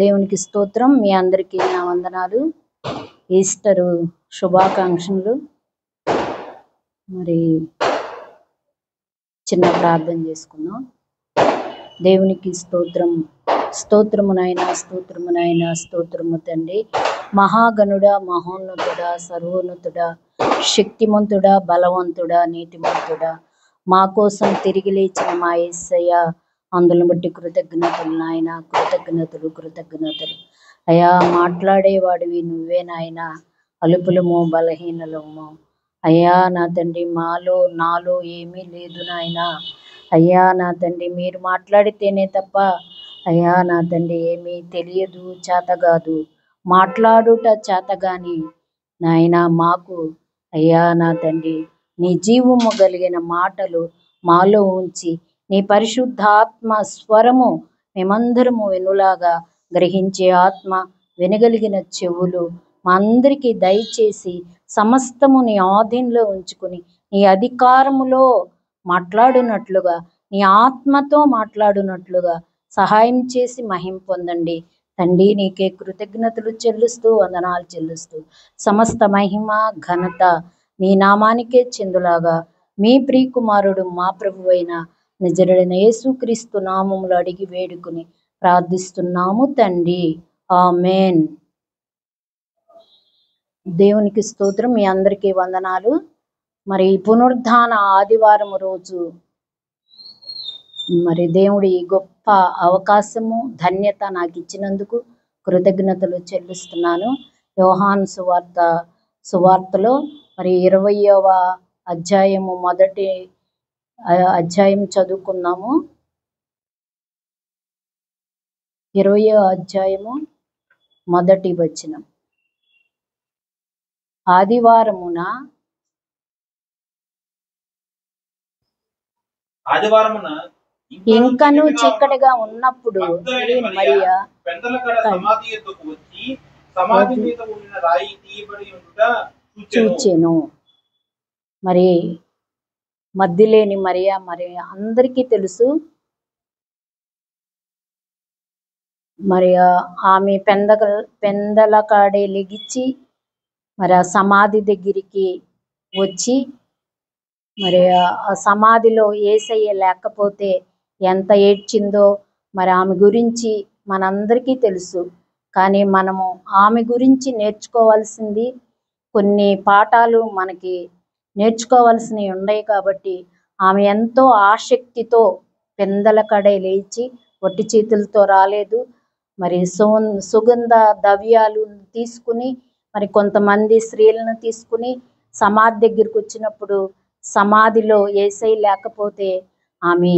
దేవునికి స్తోత్రం. మీ అందరికీ నా వందనాలు. ఈస్టర్ శుభాకాంక్షలు. మరి చిన్న ప్రార్థన చేసుకుందాం. దేవునికి స్తోత్రం. స్తోత్రమునైనా స్తోత్రమునైనా స్తోత్రము తండ్రి. మహాగణుడా, మహోన్నతుడా, సర్వోన్నతుడా, శక్తిమంతుడా, బలవంతుడా, నీతిమంతుడా, మా కోసం తిరిగి లేచిన మా యేసయ్య, అందును బట్టి కృతజ్ఞతలు నాయన, కృతజ్ఞతలు. అయ్యా, మాట్లాడేవాడివి నువ్వే నాయన. అలుపులము బలహీనలము అయ్యా నా తండ్రి, నాలో ఏమీ లేదు నాయన. అయ్యా నా తండ్రి, మీరు మాట్లాడితేనే తప్ప అయ్యా నా తండ్రి ఏమీ తెలియదు, చేతగాదు. మాట్లాడుట చేతగాని నాయన మాకు అయ్యా నా తండ్రి నీ జీవము కలిగిన మాటలు మాలో ఉంచి నీ పరిశుద్ధాత్మ స్వరము మేమందరము వినులాగా గ్రహించే ఆత్మ, వినగలిగిన చెవులు మా అందరికీ దయచేసి సమస్తము నీ ఆధీనంలో ఉంచుకుని నీ అధికారములో మాట్లాడునట్లుగా, నీ ఆత్మతో మాట్లాడునట్లుగా సహాయం చేసి మహిమ పొందండి తండ్రి. నీకే కృతజ్ఞతలు చెల్లిస్తూ, వందనాలు చెల్లిస్తూ, సమస్త మహిమ ఘనత నీ నామానికే చెందులాగా మీ ప్రియకుమారుడు మా ప్రభువైన నిజరుడైన యేసుక్రీస్తు నామములో అడిగి వేడుకుని ప్రార్థిస్తున్నాము తండ్రి. ఆమేన్. దేవునికి స్తోత్రం. మీ అందరికీ వందనాలు. మరి పునరుద్ధాన ఆదివారం రోజు మరి దేవుడి గొప్ప అవకాశము, ధన్యత నాకు ఇచ్చినందుకు కృతజ్ఞతలు చెల్లిస్తున్నాను. యోహాను సువార్తలో మరి 20వ అధ్యాయము మొదటి అధ్యాయం చదువుకున్నాము. 20వ అధ్యాయము మొదటి వచనం. ఆదివారమున ఇంకను చీకటిగా ఉన్నప్పుడు మరియా చూచెను. మరి మద్దిలేని మరియా, మరి అందరికీ తెలుసు, మరి ఆమె పెందల కాడే లెగిచి మరి ఆ సమాధి దగ్గరికి వచ్చి, మరి ఆ సమాధిలో యేసయ్య లేకపోతే ఎంత ఏడ్చిందో మరి ఆమె గురించి మనందరికీ తెలుసు. కానీ మనము ఆమె గురించి నేర్చుకోవాల్సింది కొన్ని పాఠాలు మనకి నేర్చుకోవాల్సినవి ఉన్నాయి. కాబట్టి ఆమె ఎంతో ఆసక్తితో పెందల కడే లేచి, ఒట్టి చేతులతో రాలేదు. మరి సుగంధ ద్రవ్యాలు తీసుకుని, మరి కొంతమంది స్త్రీలను తీసుకుని సమాధి దగ్గరికి వచ్చినప్పుడు సమాధిలో యేసయ్య లేకపోతే ఆమె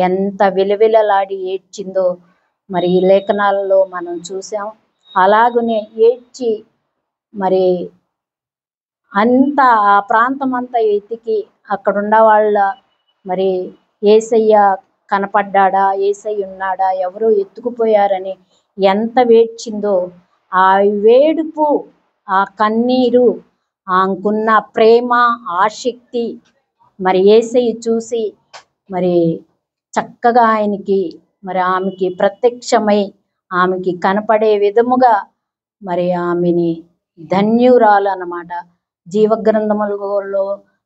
ఎంత విలవిలలాడి ఏడ్చిందో మరి ఈ లేఖనాలలో మనం చూసాం. అలాగనే ఏడ్చి మరి అంతా ఆ ప్రాంతం అంతా వెతికి అక్కడున్న వాళ్ళ మరి యేసయ్య కనపడ్డాడా, యేసయ్య ఉన్నాడా, ఎవరో ఎత్తుకుపోయారని ఎంత వేడ్చిందో. ఆ వేడుపు, ఆ కన్నీరు, ఆమెకున్న ప్రేమ, ఆసక్తి మరి యేసయ్య చూసి మరి చక్కగా ఆయనకి మరి ఆమెకి ప్రత్యక్షమై ఆమెకి కనపడే విధముగా మరి ఆమెని ధన్యురాలు అన్నమాట. జీవగ్రంథములలో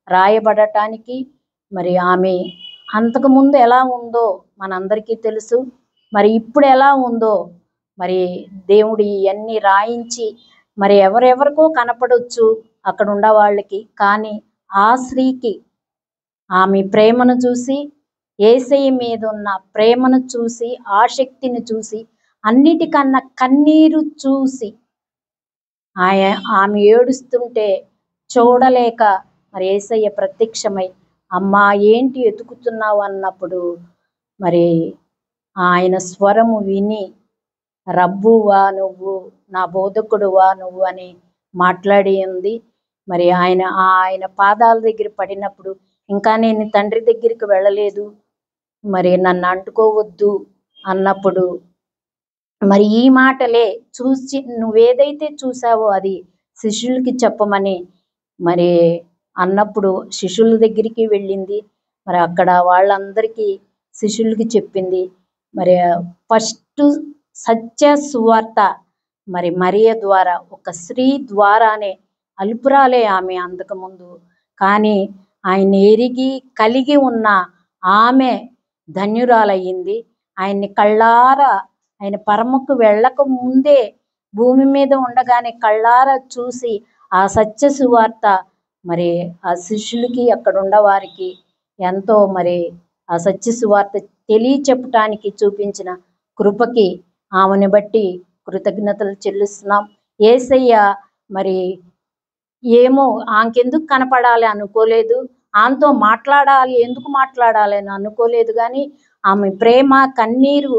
రాయబడటానికి మరి ఆమె అంతకుముందు ఎలా ఉందో మనందరికీ తెలుసు. మరి ఇప్పుడు ఎలా ఉందో మరి దేవుడు ఇవన్నీ రాయించి మరి ఎవరెవరికో కనపడవచ్చు అక్కడ ఉన్న వాళ్ళకి. కానీ ఆ స్త్రీకి ఆమె ప్రేమను చూసి, యేసయ్య మీద ఉన్న ప్రేమను చూసి, ఆసక్తిని చూసి, అన్నిటికన్నా కన్నీరు చూసి ఆమె ఏడుస్తుంటే చూడలేక మరి యేసయ్య ప్రత్యక్షమై, అమ్మా ఏంటి ఎతుకుతున్నావు అన్నప్పుడు మరి ఆయన స్వరము విని, రబ్బువా నువ్వు, నా బోధకుడువా నువ్వు అని మాట్లాడి ఉంది. మరి ఆయన పాదాల దగ్గర పడినప్పుడు, ఇంకా నేను తండ్రి దగ్గరికి వెళ్ళలేదు, మరి నన్ను అంటుకోవద్దు అన్నప్పుడు మరి ఈ మాటలే చూసి, నువ్వేదైతే చూసావో అది శిష్యులకి చెప్పమని మరి అన్నప్పుడు శిష్యుల దగ్గరికి వెళ్ళింది. మరి అక్కడ వాళ్ళందరికీ శిష్యులకి చెప్పింది. మరి ఫస్ట్ సత్య సువార్త మరి మరియ ద్వారా, ఒక స్త్రీ ద్వారానే, అల్పురాలే ఆమె అంతకుముందు, కానీ ఆయన ఎరిగి కలిగి ఉన్న ఆమె ధన్యురాలయ్యింది. ఆయన్ని కళ్ళారా, ఆయన పరముకు వెళ్ళక ముందే భూమి మీద ఉండగానే కళ్ళారా చూసి ఆ సత్య సువార్త మరి ఆ శిష్యులకి, అక్కడ ఉన్నవారికి ఎంతో మరి ఆ సత్య సువార్త తెలియచెప్పటానికి చూపించిన కృపకి ఆమెను బట్టి కృతజ్ఞతలు చెల్లిస్తున్నాం. యేసయ్య మరి ఏమో ఆమెకెందుకు కనపడాలి అనుకోలేదు, ఆమెతో మాట్లాడాలి, ఎందుకు మాట్లాడాలి అని అనుకోలేదు, కానీ ఆమె ప్రేమ కన్నీరు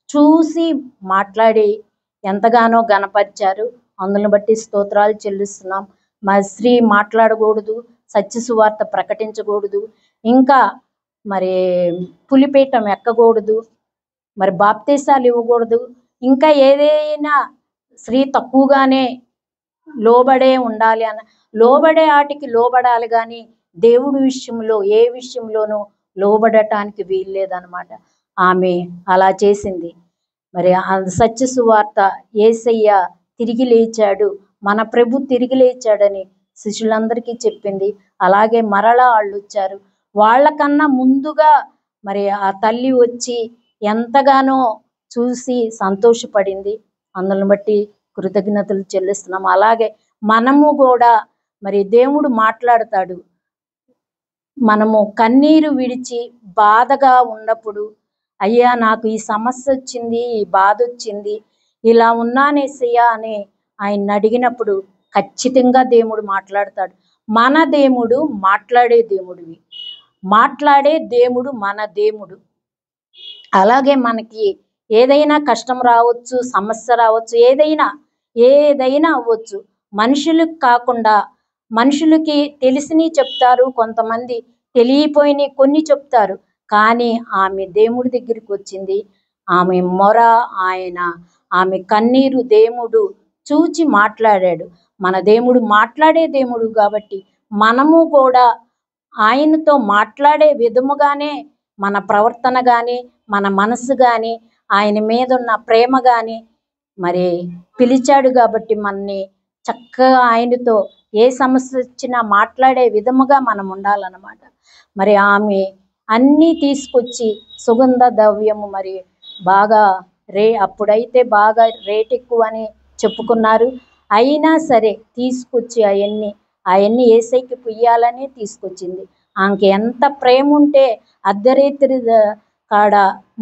చూసి మాట్లాడి ఎంతగానో గణపరిచారు. అందును బట్టి స్తోత్రాలు చెల్లిస్తున్నాం. మా స్త్రీ మాట్లాడకూడదు, సత్య సువార్త ప్రకటించకూడదు, ఇంకా మరి పులిపీఠం ఎక్కకూడదు, మరి బాప్తీసాలు ఇవ్వకూడదు, ఇంకా ఏదైనా స్త్రీ తక్కువగానే లోబడే ఉండాలి అన్న, లోబడే ఆటికి లోబడాలి, కానీ దేవుడి విషయంలో ఏ విషయంలోనూ లోబడటానికి వీల్లేదనమాట. ఆమె అలా చేసింది. మరి ఆ సత్య సువార్త యేసయ్య తిరిగి లేచాడు, మన ప్రభు తిరిగి లేచాడని శిష్యులందరికీ చెప్పింది. అలాగే మరలా వాళ్ళు వచ్చారు. వాళ్ళకన్నా ముందుగా మరి ఆ తల్లి వచ్చి ఎంతగానో చూసి సంతోషపడింది. అందుని బట్టి కృతజ్ఞతలు చెల్లిస్తున్నాం. అలాగే మనము కూడా మరి దేవుడు మాట్లాడతాడు. మనము కన్నీరు విడిచి బాధగా ఉన్నప్పుడు, అయ్యా నాకు ఈ సమస్య వచ్చింది, ఈ బాధ వచ్చింది, ఇలా ఉన్నానేసయ్యా అని ఆయన అడిగినప్పుడు ఖచ్చితంగా దేవుడు మాట్లాడతాడు. మన దేవుడు మాట్లాడే దేవుడివి, మాట్లాడే దేవుడు మన దేవుడు. అలాగే మనకి ఏదైనా కష్టం రావచ్చు, సమస్య రావచ్చు, ఏదైనా అవ్వచ్చు. మనుషులకు కాకుండా, మనుషులకి తెలిసినవి చెప్తారు, కొంతమంది తెలియపోయినవి కొన్ని చెప్తారు, కానీ ఆమె దేవుడి దగ్గరికి వచ్చింది. ఆమె మొర, ఆమె కన్నీరు దేవుడు చూచి మాట్లాడాడు. మన దేవుడు మాట్లాడే దేవుడు కాబట్టి మనము కూడా ఆయనతో మాట్లాడే విధముగానే మన ప్రవర్తన కానీ, మన మనసు కానీ, ఆయన మీద ఉన్న ప్రేమ కానీ, మరి పిలిచాడు కాబట్టి మనని చక్కగా ఆయనతో ఏ సమస్య వచ్చినా మాట్లాడే విధముగా మనం ఉండాలన్నమాట. మరి ఆమె అన్నీ తీసుకొచ్చి సుగంధ ద్రవ్యము మరి బాగా అప్పుడైతే బాగా రేట్ ఎక్కువ అని చెప్పుకున్నారు. అయినా సరే తీసుకొచ్చి అవన్నీ యేసయ్యకి పుయ్యాలని తీసుకొచ్చింది. ఆమెకి ఎంత ప్రేమ ఉంటే అర్ధరాత్రి కాడ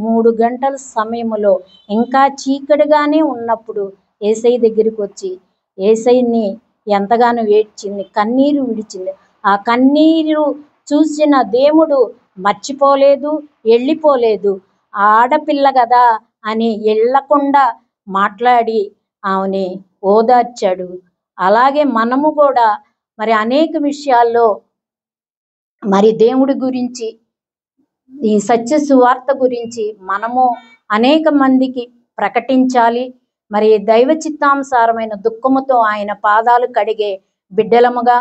3 గంటల సమయంలో ఇంకా చీకటిగానే ఉన్నప్పుడు యేసయ్య దగ్గరికి వచ్చి యేసయ్యని ఎంతగానో ఏడ్చింది, కన్నీరు విడిచింది. ఆ కన్నీరు చూసిన దేవుడు మర్చిపోలేదు, వెళ్ళిపోలేదు. ఆడపిల్ల కదా అని వెళ్ళకుండా మాట్లాడి ఆమెని ఓదార్చాడు. అలాగే మనము కూడా మరి అనేక విషయాల్లో మరి దేవుడి గురించి, ఈ సత్య సువార్త గురించి మనము అనేక మందికి ప్రకటించాలి. మరి దైవ చిత్తానుసారమైన దుఃఖముతో ఆయన పాదాలు కడిగే బిడ్డలముగా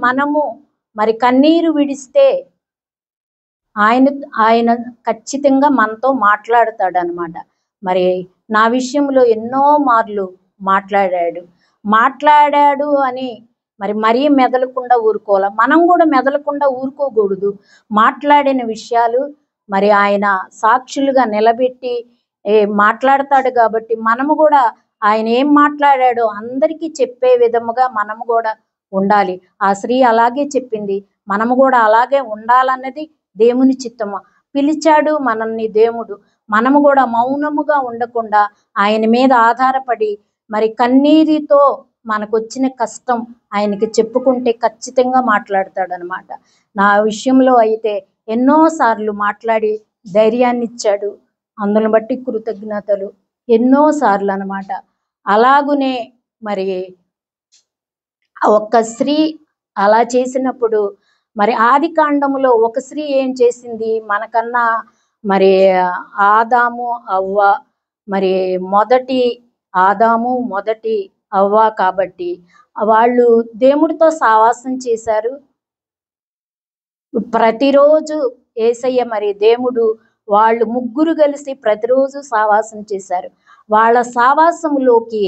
మనము మరి కన్నీరు విడిస్తే ఆయన ఖచ్చితంగా మనతో మాట్లాడతాడు అనమాట. మరి నా విషయంలో ఎన్నో మార్లు మాట్లాడాడు అని మరీ మెదలకుండా ఊరుకోవాలి. మనం కూడా మెదలకుండా ఊరుకోకూడదు. మాట్లాడిన విషయాలు మరి ఆయన సాక్షులుగా నిలబెట్టి మాట్లాడతాడు కాబట్టి మనము కూడా ఆయన ఏం మాట్లాడాడో అందరికీ చెప్పే విధముగా మనము కూడా ఉండాలి. ఆ స్త్రీ అలాగే చెప్పింది, మనము కూడా అలాగే ఉండాలన్నది దేవుని చిత్తము. పిలిచాడు మనల్ని దేవుడు, మనము కూడా మౌనముగా ఉండకుండా ఆయన మీద ఆధారపడి మరి కన్నీరుతో మనకు వచ్చిన కష్టం ఆయనకి చెప్పుకుంటే ఖచ్చితంగా మాట్లాడతాడు అనమాట. నా విషయంలో అయితే ఎన్నోసార్లు మాట్లాడి ధైర్యాన్ని ఇచ్చాడు. అందుని బట్టి కృతజ్ఞతలు ఎన్నోసార్లు అనమాట. అలాగునే మరి ఒక్క స్త్రీ అలా చేసినప్పుడు మరి ఆది కాండములో ఒక స్త్రీ ఏం చేసింది, మనకన్నా మరి ఆదాము అవ్వ, మరి మొదటి ఆదాము మొదటి అవ్వ కాబట్టి వాళ్ళు దేవుడితో సావాసం చేశారు. ప్రతిరోజు యేసయ్య మరి దేవుడు వాళ్ళు ముగ్గురు కలిసి ప్రతిరోజు సావాసం చేశారు. వాళ్ళ సావాసంలోకి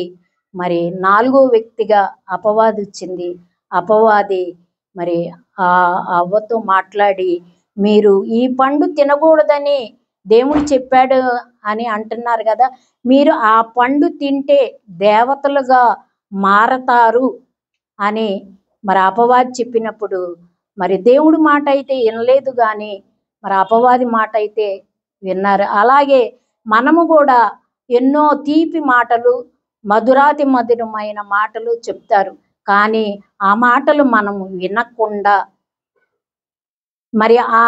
మరి 4వ వ్యక్తిగా అపవాది వచ్చింది. అపవాది మరి ఆ అవ్వతో మాట్లాడి, మీరు ఈ పండు తినకూడదని దేవుడు చెప్పాడు అని అంటున్నారు కదా, మీరు ఆ పండు తింటే దేవతలుగా మారతారు అని మరి అపవాది చెప్పినప్పుడు, మరి దేవుడి మాట అయితే వినలేదు కానీ మరి అపవాది మాట అయితే విన్నారు. అలాగే మనము కూడా ఎన్నో తీపి మాటలు, మధురాతి మధురమైన మాటలు చెప్తారు. కానీ ఆ మాటలు మనము వినకుండా మరి ఆ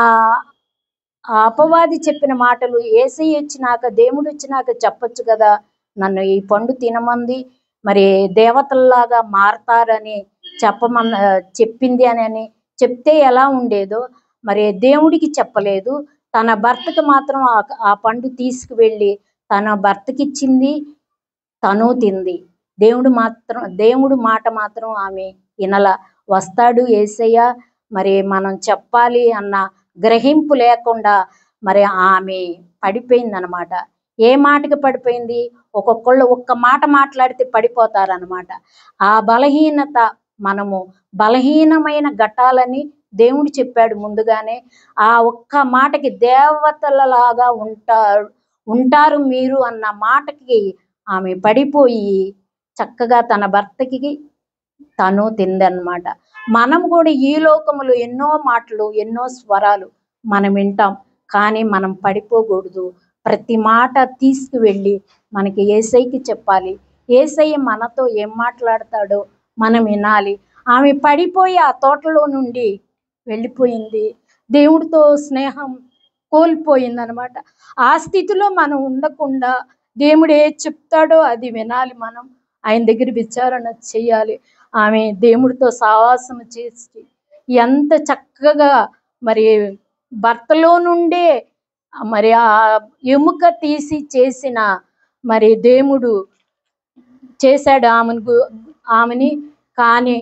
అపవాది చెప్పిన మాటలు యేసయ్య వచ్చినాక, దేవుడు వచ్చినాక చెప్పొచ్చు కదా, నన్ను ఈ పండు తినమంది, మరి దేవతల్లాగా మారతారని చెప్పింది అని చెప్తే ఎలా ఉండేదో, మరి దేవుడికి చెప్పలేదు. తన భర్తకు మాత్రం ఆ పండు తీసుకువెళ్ళి తన భర్తకి ఇచ్చింది, తను తింది. దేవుడు మాట మాత్రం ఆమె వినల. వస్తాడు యేసయ్య, మరి మనం చెప్పాలి అన్న గ్రహింపు లేకుండా మరి ఆమె పడిపోయిందనమాట. ఏ మాటకి పడిపోయింది? ఒక్కొక్కళ్ళు ఒక్క మాట మాట్లాడితే పడిపోతారనమాట. ఆ బలహీనత, మనము బలహీనమైన ఘటాలని దేవుడు చెప్పాడు ముందుగానే. ఆ ఒక్క మాటకి దేవతలలాగా ఉంటారు మీరు అన్న మాటకి ఆమె పడిపోయి చక్కగా తన భర్తకి తను తిందన్నమాట. మనం కూడా ఈ లోకములో ఎన్నో మాటలు, ఎన్నో స్వరాలు మనం వింటాం. కానీ మనం పడిపోకూడదు. ప్రతి మాట తీసుకువెళ్ళి మనకి యేసయ్యకి చెప్పాలి. యేసయ్య మనతో ఏం మాట్లాడతాడో మనం వినాలి. ఆమె పడిపోయి ఆ తోటలో నుండి వెళ్ళిపోయింది. దేవుడితో స్నేహం కోల్పోయిందనమాట. ఆ స్థితిలో మనం ఉండకుండా దేవుడు ఏది చెప్తాడో అది వినాలి. మనం ఆయన దగ్గర విచారణ చేయాలి. ఆమె దేవుడితో సావాసం చేసి ఎంత చక్కగా మరి భర్తలో నుండే మరి ఆ ఎముక తీసి చేసిన మరి దేవుడు చేశాడు ఆమెని. కానీ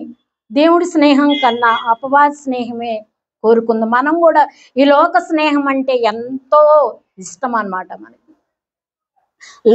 దేవుడి స్నేహం కన్నా అపవాది స్నేహమే కోరుకుంది. మనం కూడా ఈ లోక స్నేహం అంటే ఎంతో ఇష్టం అన్నమాట మనకి.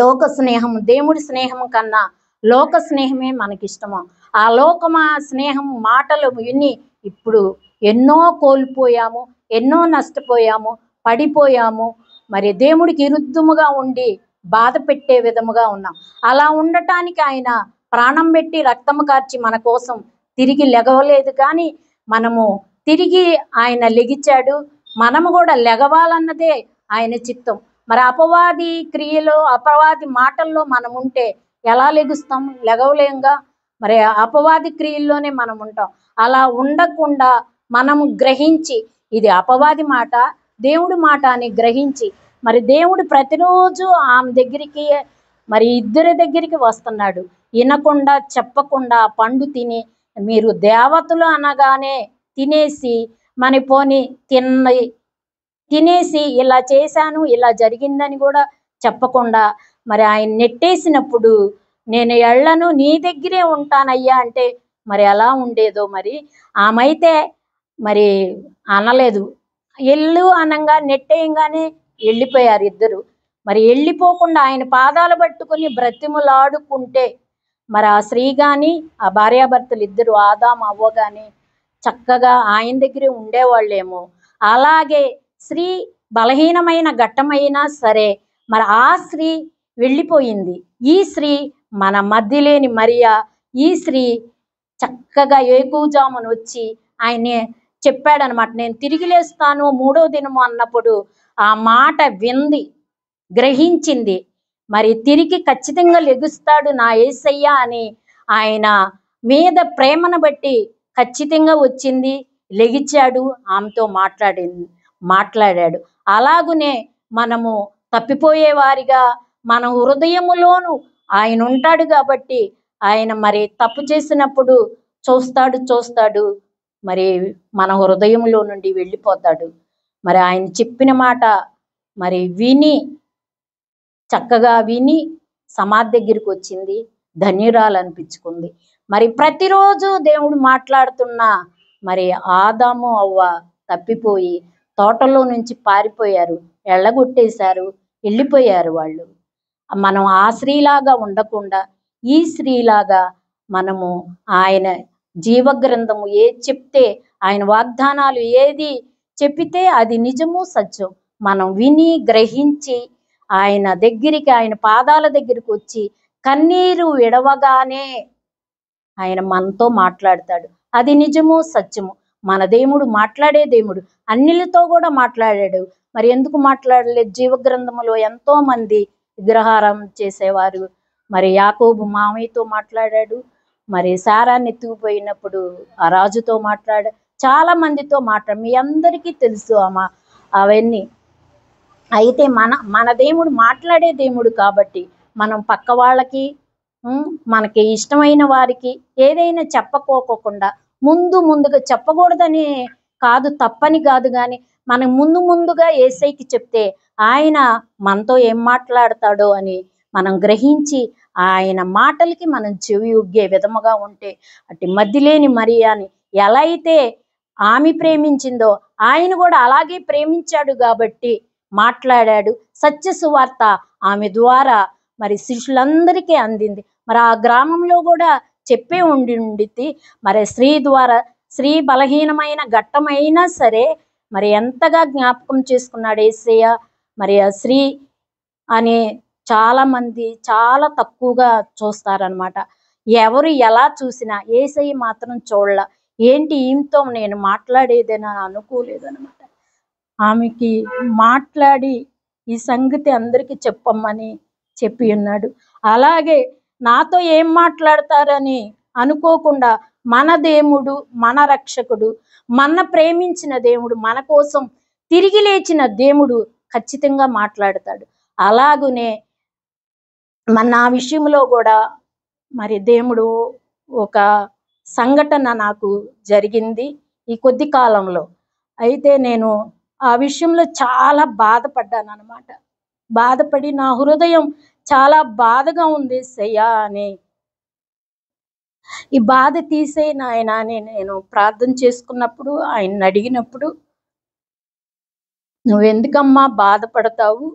లోక స్నేహం దేవుడి స్నేహం కన్నా లోక స్నేహమే మనకి ఇష్టము. ఆ లోకమా స్నేహం మాటలు విని ఇప్పుడు ఎన్నో కోల్పోయాము, ఎన్నో నష్టపోయాము, పడిపోయాము. మరి దేవుడికి విరుద్ధముగా ఉండి బాధ పెట్టే విధముగా ఉన్నాం. అలా ఉండటానికి ఆయన ప్రాణం పెట్టి రక్తము కార్చి మన కోసం తిరిగి లెగవలేదు, కానీ మనము తిరిగి ఆయన లెగిచాడు. మనము కూడా లెగవాలన్నదే ఆయన చిత్తం. మరి అపవాది క్రియలో, అపవాది మాటల్లో మనం ఉంటే ఎలా లెగుస్తాం? లెగవలేంగా. మరి అపవాది క్రియల్లోనే మనం ఉంటాం. అలా ఉండకుండా మనము గ్రహించి ఇది అపవాది మాట, దేవుడి మాట అని గ్రహించి, మరి దేవుడు ప్రతిరోజు ఆమె దగ్గరికి మరి ఇద్దరి దగ్గరికి వస్తున్నాడు. వినకుండా చెప్పకుండా పండు తిని, మీరు దేవతలు అనగానే తినేసి పోని తినేసి ఇలా చేశాను, ఇలా జరిగిందని కూడా చెప్పకుండా మరి ఆయన నెట్టేసినప్పుడు, నేను ఎళ్ళను, నీ దగ్గరే ఉంటానయ్యా అంటే మరి ఎలా ఉండేదో. మరి ఆమె అయితే మరి అనలేదు. ఎల్లు అనంగా నెట్టేయంగానే వెళ్ళిపోయారు ఇద్దరు. మరి వెళ్ళిపోకుండా ఆయన పాదాలు పట్టుకుని బ్రతిములాడుకుంటే మరి ఆ స్త్రీ కానీ ఆ భార్యాభర్తలు ఇద్దరు, ఆదాము అవ్వ కానీ చక్కగా ఆయన దగ్గరే ఉండేవాళ్ళేమో. అలాగే స్త్రీ బలహీనమైన ఘట్టమైనా సరే మరి ఆ స్త్రీ వెళ్ళిపోయింది. ఈ స్త్రీ మన మధ్యలేని మరియా, ఈ స్త్రీ చక్కగా ఏకూజామును వచ్చి ఆయనే చెప్పాడనమాట, నేను తిరిగి లేస్తాను 3వ దినము అన్నప్పుడు ఆ మాట వింది, గ్రహించింది. మరి తిరిగి ఖచ్చితంగా లెగుస్తాడు నా యేసయ్య అని ఆయన మీద ప్రేమను బట్టి ఖచ్చితంగా వచ్చింది, లెగిచాడు, ఆమెతో మాట్లాడాడు. అలాగునే మనము తప్పిపోయే వారిగా మన హృదయములోను ఆయన ఉంటాడు కాబట్టి ఆయన మరి తప్పు చేసినప్పుడు చూస్తాడు, మరి మన హృదయంలో నుండి వెళ్ళిపోతాడు. మరి ఆయన చెప్పిన మాట మరి చక్కగా విని సమాధి దగ్గరికి వచ్చింది, ధన్యురాలు అనిపించుకుంది. మరి ప్రతిరోజు దేవుడు మాట్లాడుతున్నా మరి ఆదాము అవ్వ తప్పిపోయి తోటలో నుంచి పారిపోయారు. ఎళ్ళగొట్టేశారు, వెళ్ళిపోయారు వాళ్ళు. మనం ఆ స్త్రీలాగా ఉండకుండా ఈ స్త్రీలాగా మనము ఆయన జీవగ్రంథము ఏది చెప్తే, ఆయన వాగ్దానాలు ఏది చెప్పితే అది నిజము సత్యం మనం విని గ్రహించి ఆయన దగ్గరికి, ఆయన పాదాల దగ్గరికి వచ్చి కన్నీరు విడవగానే ఆయన మనతో మాట్లాడతాడు. అది నిజము సత్యము. మన దేవుడు మాట్లాడే దేవుడు. అన్యులతో కూడా మాట్లాడాడు. మరి ఎందుకు మాట్లాడలేదు? జీవగ్రంథములో ఎంతో మంది విగ్రహారాధన చేసేవారు. మరి యాకోబు మామయ్యతో మాట్లాడాడు. మరి శారాన్ని ఎత్తుకుపోయినప్పుడు ఆ రాజుతో మాట్లాడాడు. చాలా మందితో మీ అందరికీ తెలుసు అవన్నీ. అయితే మన దేవుడు మాట్లాడే దేవుడు కాబట్టి మనం పక్క వాళ్ళకి మనకి ఇష్టమైన వారికి ఏదైనా చెప్పుకోకుండా ముందుగా చెప్పకూడదని కాదు, తప్పని కాదు, కానీ మనం ముందుగా యేసయ్యకి చెప్తే ఆయన మనతో ఏం మాట్లాడతాడో అని మనం గ్రహించి ఆయన మాటలకి మనం చెవి ఒగ్గే విధముగా ఉంటే అటు మధ్యలేని మరియాని ఎలా అయితే ఆమె ప్రేమించిందో ఆయన కూడా అలాగే ప్రేమించాడు కాబట్టి మాట్లాడాడు. సత్య సువార్త ఆమె ద్వారా మరి శిష్యులందరికీ అందింది. మరి ఆ గ్రామంలో కూడా చెప్పే ఉండిద్ది. మరి స్త్రీ బలహీనమైన ఘట్టమైనా సరే మరి ఎంతగా జ్ఞాపకం చేసుకున్నాడు యేసయ్య. మరి ఆ స్త్రీ అని చాలా మంది చాలా తక్కువగా చూస్తారనమాట. ఎవరు ఎలా చూసినా యేసయ్య మాత్రం చూడలా. ఏంటి ఈమెతో నేను మాట్లాడేదని అనుకోలేదనమాట. ఆమెకి మాట్లాడి ఈ సంగతి అందరికీ చెప్పమ్మని చెప్పి ఉన్నాడు. అలాగే నాతో ఏం మాట్లాడతారని అనుకోకుండా మన దేవుడు, మన రక్షకుడు, మన ప్రేమించిన దేవుడు, మన కోసం తిరిగి లేచిన దేవుడు ఖచ్చితంగా మాట్లాడతాడు. అలాగునే నా విషయంలో కూడా మరి దేవుడు ఒక సంఘటన నాకు జరిగింది ఈ కొద్ది కాలంలో. అయితే నేను ఆ విషయంలో చాలా బాధపడ్డాను అనమాట. బాధపడి నా హృదయం చాలా బాధగా ఉంది యేసయ్యా అని, ఈ బాధ తీసేయి నాయనా అని నేను ప్రార్థన చేసుకున్నప్పుడు ఆయన్ని అడిగినప్పుడు, నువ్వెందుకమ్మా బాధపడతావు,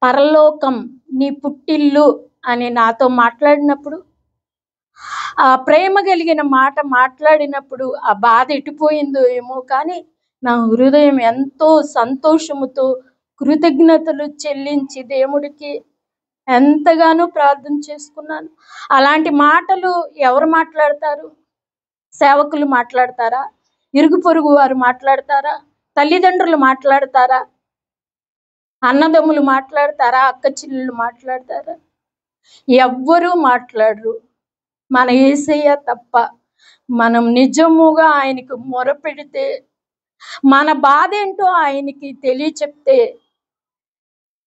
పరలోకం నీ పుట్టిల్లు అని నాతో మాట్లాడినప్పుడు, ఆ ప్రేమ కలిగిన మాట మాట్లాడినప్పుడు ఆ బాధ ఎటుపోయిందో ఏమో కానీ నా హృదయం ఎంతో సంతోషముతో కృతజ్ఞతలు చెల్లించి దేవుడికి ఎంతగానో ప్రార్థన చేసుకున్నాను. అలాంటి మాటలు ఎవరు మాట్లాడతారు? సేవకులు మాట్లాడతారా? ఇరుగు పొరుగు వారు మాట్లాడతారా? తల్లిదండ్రులు మాట్లాడతారా? అన్నదమ్ములు మాట్లాడతారా? అక్క చెల్లెళ్ళు మాట్లాడతారా? ఎవ్వరూ మాట్లాడరు. మన యేసయ్య తప్ప. మనం నిజముగా ఆయనకు మొరపెడితే, మన బాధ ఏంటో ఆయనకి తెలియచెప్తే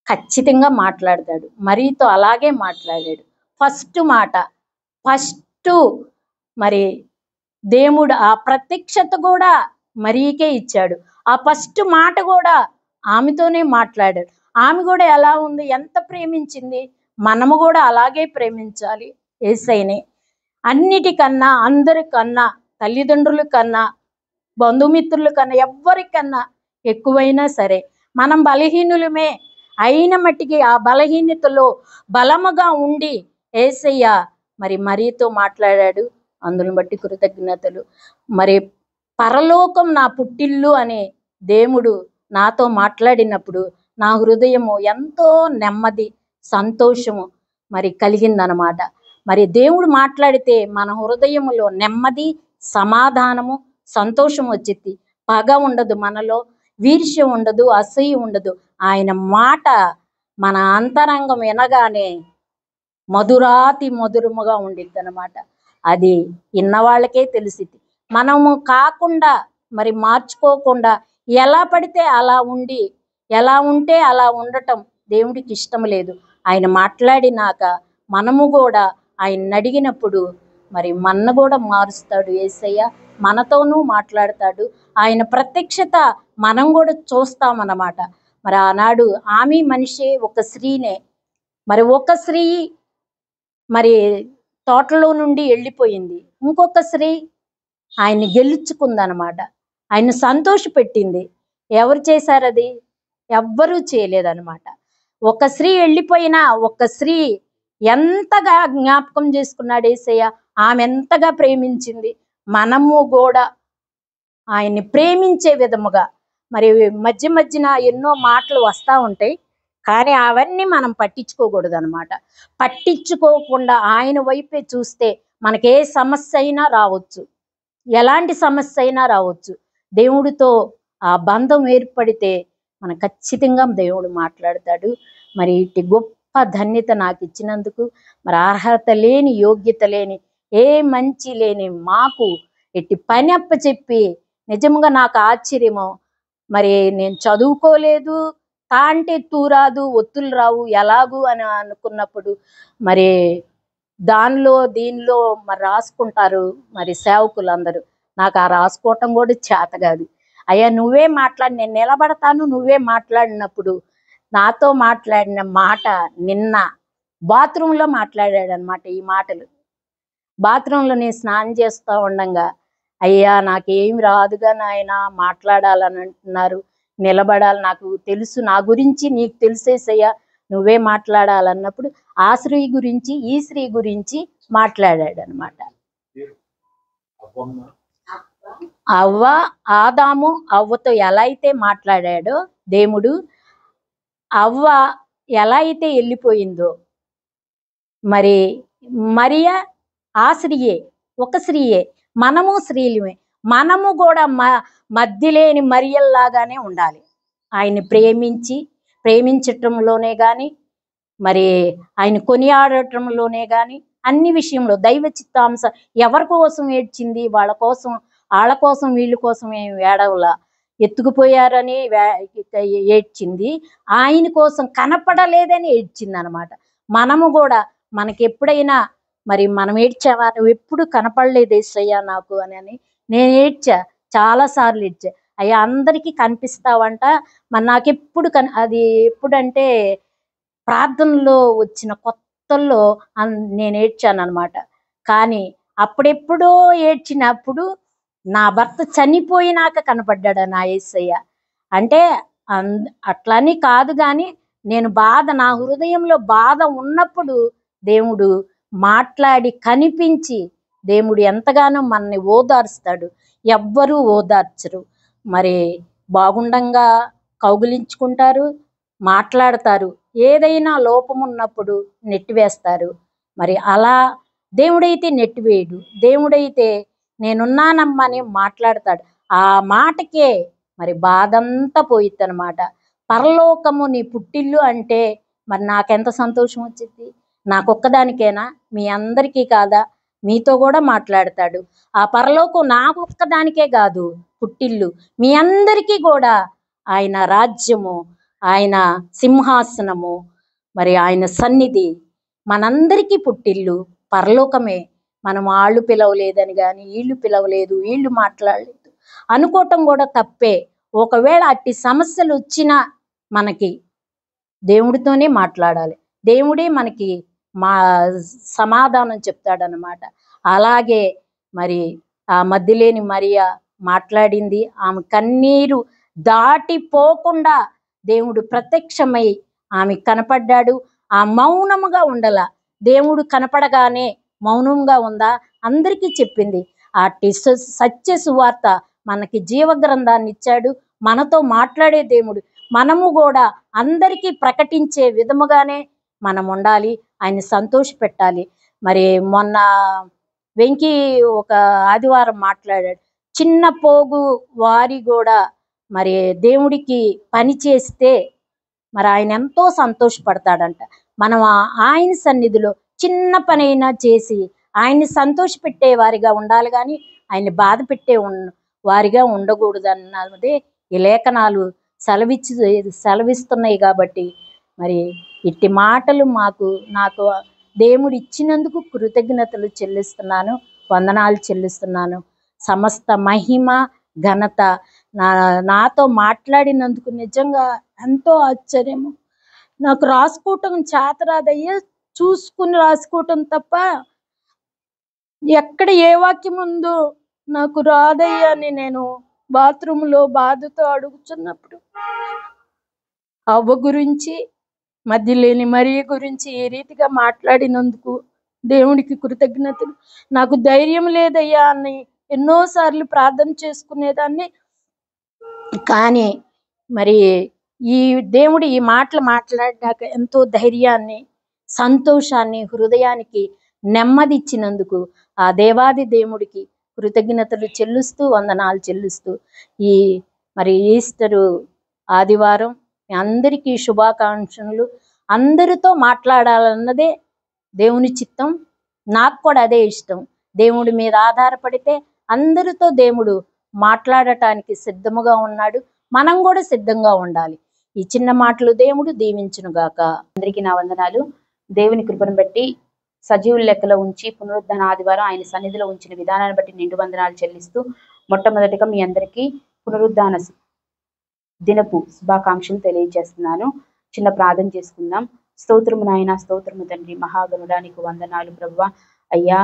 ఖచ్చితంగా మాట్లాడతాడు. మరియతో అలాగే మాట్లాడాడు. ఫస్ట్ మరి దేవుడు ఆ ప్రత్యక్షత కూడా మరియకే ఇచ్చాడు. ఆ ఫస్ట్ మాట కూడా ఆమెతోనే మాట్లాడాడు. ఆమె కూడా ఎలా ఉంది, ఎంత ప్రేమించింది. మనము కూడా అలాగే ప్రేమించాలి యేసయ్యని. అన్నిటికన్నా, అందరికన్నా, తల్లిదండ్రుల కన్నా, బంధుమిత్రుల కన్నా, ఎవ్వరికన్నా ఎక్కువైనా సరే మనం బలహీనులమే అయిన మట్టికి ఆ బలహీనతలో బలముగా ఉండి యేసయ్య మరి మరియతో మాట్లాడాడు. అందుని బట్టి కృతజ్ఞతలు. మరి పరలోకం నా పుట్టిల్లు అనే దేవుడు నాతో మాట్లాడినప్పుడు నా హృదయము ఎంతో నెమ్మది, సంతోషము మరి కలిగిందనమాట. మరి దేవుడు మాట్లాడితే మన హృదయములో నెమ్మది, సమాధానము, సంతోషం వచ్చింది. పగ ఉండదు మనలో, ఈర్ష్య ఉండదు, అసూయ ఉండదు. ఆయన మాట మన అంతరంగం వినగానే మధురాతి మధురముగా ఉండిద్ది అనమాట. అది ఇన్నవాళ్ళకే తెలిసిద్ది. మనము కాకుండా మరి మార్చుకోకుండా ఎలా పడితే అలా ఉండి, ఎలా ఉంటే అలా ఉండటం దేవుడికి ఇష్టం లేదు. ఆయన మాట్లాడినాక మనము కూడా ఆయన్ని అడిగినప్పుడు మరి మన కూడా మారుస్తాడు యేసయ్య. మనతోనూ మాట్లాడతాడు. ఆయన ప్రత్యక్షత మనం కూడా చూస్తామన్నమాట. మరి ఆనాడు ఆమె మనిషి ఒక స్త్రీనే. మరి ఒక స్త్రీ మరి తోటలో నుండి వెళ్ళిపోయింది. ఇంకొక స్త్రీ ఆయన్ని గెలుచుకుందనమాట. ఆయన సంతోషపెట్టింది. ఎవరు చేశారు అది? ఎవ్వరూ చేయలేదన్నమాట. ఒక స్త్రీ వెళ్ళిపోయినా ఒక స్త్రీ ఎంతగా జ్ఞాపకం చేసుకున్నాడు యేసయ్య, ఆమె ఎంతగా ప్రేమించింది. మనము కూడా ఆయన్ని ప్రేమించే విధముగా మరి మధ్య మధ్యన ఎన్నో మాటలు వస్తూ ఉంటాయి, కానీ అవన్నీ మనం పట్టించుకోకూడదు అనమాట. పట్టించుకోకుండా ఆయన వైపే చూస్తే మనకి ఏ సమస్య అయినా రావచ్చు, ఎలాంటి సమస్య అయినా రావచ్చు. దేవుడితో ఆ బంధం ఏర్పడితే మనం ఖచ్చితంగా దేవుడు మాట్లాడతాడు. మరి ఇటు గొప్ప ధన్యత నాకు ఇచ్చినందుకు, మరి అర్హత లేని, యోగ్యత లేని, ఏ మంచి లేని మాకు ఇట్టి పని అప్పచెప్పి నిజంగా నాకు ఆశ్చర్యము. మరి నేను చదువుకోలేదు, తా అంటే తూ రాదు, ఒత్తులు రావు ఎలాగూ అని అనుకున్నప్పుడు మరి దీనిలో మరి రాసుకుంటారు మరి సేవకులందరూ. నాకు ఆ రాసుకోవటం కూడా చేత కాదు. అయ్యా నువ్వే మాట్లాడి, నేను నిలబడతాను, నువ్వే మాట్లాడినప్పుడు నాతో మాట్లాడిన మాట నిన్న బాత్రూంలో మాట్లాడాడు అనమాట. ఈ మాటలు బాత్రూంలో నేను స్నానం చేస్తూ ఉండంగా, అయ్యా నాకేం రాదుగా నాయన, మాట్లాడాలని అంటున్నారు, నిలబడాలి, నాకు తెలుసు, నా గురించి నీకు తెలిసేసయ్యా, నువ్వే మాట్లాడాలన్నప్పుడు ఆ స్త్రీ గురించి ఈ స్త్రీ గురించి మాట్లాడాడు అనమాట. ఆదాము అవ్వతో ఎలా అయితే మాట్లాడాడో దేవుడు, అవ్వ ఎలా అయితే వెళ్ళిపోయిందో మరి మరియా ఆ స్త్రీయే, ఒక స్త్రీయే, మనము స్త్రీలమే. మనము కూడా మధ్యలేని మరియల్లాగానే ఉండాలి. ఆయన్ని ప్రేమించటంలోనే కానీ, మరి ఆయన కొనియాడటంలోనే కానీ, అన్ని విషయంలో దైవ చిత్తాంశ. ఎవరి కోసం ఏడ్చింది? వాళ్ళ కోసం వీళ్ళ కోసం ఏం ఏడవలా. ఎత్తుకుపోయారని ఏడ్చింది, ఆయన కోసం కనపడలేదని ఏడ్చింది అనమాట. మనము కూడా మనకి ఎప్పుడైనా మరి మనం ఏడ్చావా? నువ్వు ఎప్పుడు కనపడలేదు యేసయ్యా నాకు అని నేను ఏడ్చా, చాలాసార్లు ఏడ్చా. అయ్యా అందరికీ కనిపిస్తావంట, మరి నాకెప్పుడు అది ఎప్పుడంటే ప్రార్థనలో వచ్చిన కొత్తల్లో నేను ఏడ్చాను అనమాట. కానీ అప్పుడెప్పుడో ఏడ్చినప్పుడు నా భర్త చనిపోయినాక కనపడ్డాడు నా యేసయ్య. అంటే అట్లని కాదు, కానీ నేను నా హృదయంలో బాధ ఉన్నప్పుడు దేవుడు మాట్లాడి కనిపించి, దేవుడు ఎంతగానో మనల్ని ఓదార్స్తాడు. ఎవ్వరూ ఓదార్చరు. మరి బాగుండంగా కౌగిలించుకుంటారు, మాట్లాడతారు, ఏదైనా లోపం ఉన్నప్పుడు నెట్టివేస్తారు. మరి అలా దేవుడైతే నెట్టివేయడు. దేవుడైతే నేనున్నానమ్మని మాట్లాడతాడు. ఆ మాటకే మరి బాధంతా పోయిద్దనమాట. పరలోకము నీ పుట్టిల్లు అంటే మరి నాకెంత సంతోషం వచ్చింది. నాకొక్కదానికేనా? మీ అందరికీ కాదా? మీతో కూడా మాట్లాడతాడు. ఆ పరలోకం నాకొక్కదానికే కాదు పుట్టిల్లు, మీ అందరికీ కూడా ఆయన రాజ్యము, ఆయన సింహాసనము, మరి ఆయన సన్నిధి మనందరికీ పుట్టిల్లు పరలోకమే. మనం వాళ్ళు పిలవలేదని కానీ, వీళ్ళు పిలవలేదు, వీళ్ళు మాట్లాడలేదు అనుకోవటం కూడా తప్పే. ఒకవేళ అట్టి సమస్యలు వచ్చినా మనకి దేవుడితోనే మాట్లాడాలి. దేవుడే మనకి సమాధానం చెప్తాడనమాట. అలాగే మరి ఆ మధ్యలేని మరియా మాట్లాడింది. ఆమె కన్నీరు దాటిపోకుండా దేవుడు ప్రత్యక్షమై ఆమె కనపడ్డాడు. ఆ మౌనముగా ఉండల. దేవుడు కనపడగానే మౌనంగా ఉందా? అందరికీ చెప్పింది. అట్టి సత్య సువార్త మనకి జీవగ్రంథాన్ని ఇచ్చాడు, మనతో మాట్లాడే దేవుడు. మనము కూడా అందరికీ ప్రకటించే విధముగానే మనం ఉండాలి, ఆయన సంతోషపెట్టాలి. మరి మొన్న వెంకీ ఒక ఆదివారం మాట్లాడాడు, చిన్న పోగు వారి కూడా మరి దేవుడికి పని చేస్తే మరి ఆయన ఎంతో సంతోషపడతాడంట. మనం ఆయన సన్నిధిలో చిన్న పనైనా చేసి ఆయన్ని సంతోషపెట్టే వారిగా ఉండాలి, కానీ ఆయన్ని బాధ పెట్టే వారిగా ఉండకూడదు అన్నది ఈ లేఖనాలు సెలవిస్తున్నాయి. కాబట్టి మరి ఇట్టి మాటలు నాకు దేవుడు ఇచ్చినందుకు కృతజ్ఞతలు చెల్లిస్తున్నాను, వందనాలు చెల్లిస్తున్నాను. సమస్త మహిమ ఘనత నాతో మాట్లాడినందుకు నిజంగా ఎంతో ఆశ్చర్యము. నాకు రాసుకోవటం చేత రాదయ్యా, చూసుకుని రాసుకోవటం తప్ప ఎక్కడ ఏ వాక్యం ఉందో నాకు రాదయ్యా అని నేను బాత్రూంలో బాధతో అడుగుతున్నప్పుడు అవ్వ గురించి, మధ్యలేని మరియ గురించి ఈ రీతిగా మాట్లాడినందుకు దేవునికి కృతజ్ఞతలు. నాకు ధైర్యం లేదయ్యా అని ఎన్నోసార్లు ప్రార్థన చేసుకునేదాన్ని. కానీ మరి ఈ దేవుడు ఈ మాటలు మాట్లాడినాక ఎంతో ధైర్యాన్ని, సంతోషాన్ని, హృదయానికి నెమ్మది ఇచ్చినందుకు ఆ దేవాది దేవుడికి కృతజ్ఞతలు చెల్లిస్తూ, వందనాలు చెల్లిస్తూ, ఈ మరి ఈస్టరు ఆదివారం మీ అందరికీ శుభాకాంక్షలు. అందరితో మాట్లాడాలన్నదే దేవుని చిత్తం. నాకు కూడా అదే ఇష్టం. దేవుడి మీద ఆధారపడితే అందరితో దేవుడు మాట్లాడటానికి సిద్ధముగా ఉన్నాడు. మనం కూడా సిద్ధంగా ఉండాలి. ఈ చిన్న మాటలు దేవుడు దీవించునుగాక. అందరికీ నా వందనాలు. దేవుని కృపను బట్టి సజీవుల లెక్కలో ఉంచి పునరుద్ధాన ఆదివారం ఆయన సన్నిధిలో ఉంచిన విధానాన్ని బట్టి నిండు వందనాలు చెల్లిస్తూ, మొట్టమొదటిగా మీ అందరికీ పునరుద్ధాన దినపు శుభాకాంక్షలు తెలియజేస్తున్నాను. చిన్న ప్రార్థన చేసుకుందాం. స్తోత్రము నాయన, స్తోత్రము తండ్రి, మహాగణుడానికి వందనాలు ప్రభువా. అయ్యా,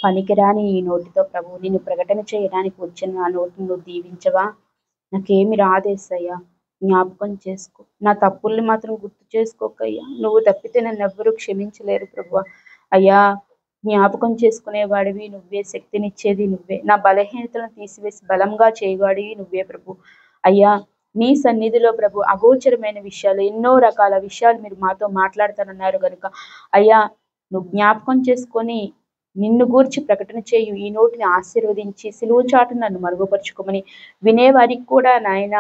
పనికిరాని ఈ నోటితో ప్రభు నిన్ను ప్రకటన చేయడానికి వచ్చిన నా నోటిని నువ్వు దీవించవా. నాకేమి రాదేసయ్యా, జ్ఞాపకం చేసుకో. నా తప్పుల్ని మాత్రం గుర్తు చేసుకోకయ్యా. నువ్వు తప్పితే నన్ను ఎవ్వరూ క్షమించలేరు ప్రభువా. అయ్యా, జ్ఞాపకం చేసుకునేవాడివి నువ్వే, శక్తినిచ్చేది నువ్వే, నా బలహీనతలను తీసివేసి బలంగా చేయవాడివి నువ్వే ప్రభు. అయ్యా, నీ సన్నిధిలో ప్రభు అగోచరమైన విషయాలు, ఎన్నో రకాల విషయాలు మీరు మాతో మాట్లాడతానన్నారు కనుక అయ్యా, నువ్వు జ్ఞాపకం చేసుకొని నిన్ను గూర్చి ప్రకటన చేయు. ఈ నోటిని ఆశీర్వదించి సిలువ చాటు నన్ను మరుగుపరుచుకోమని, వినేవారికి కూడా నాయన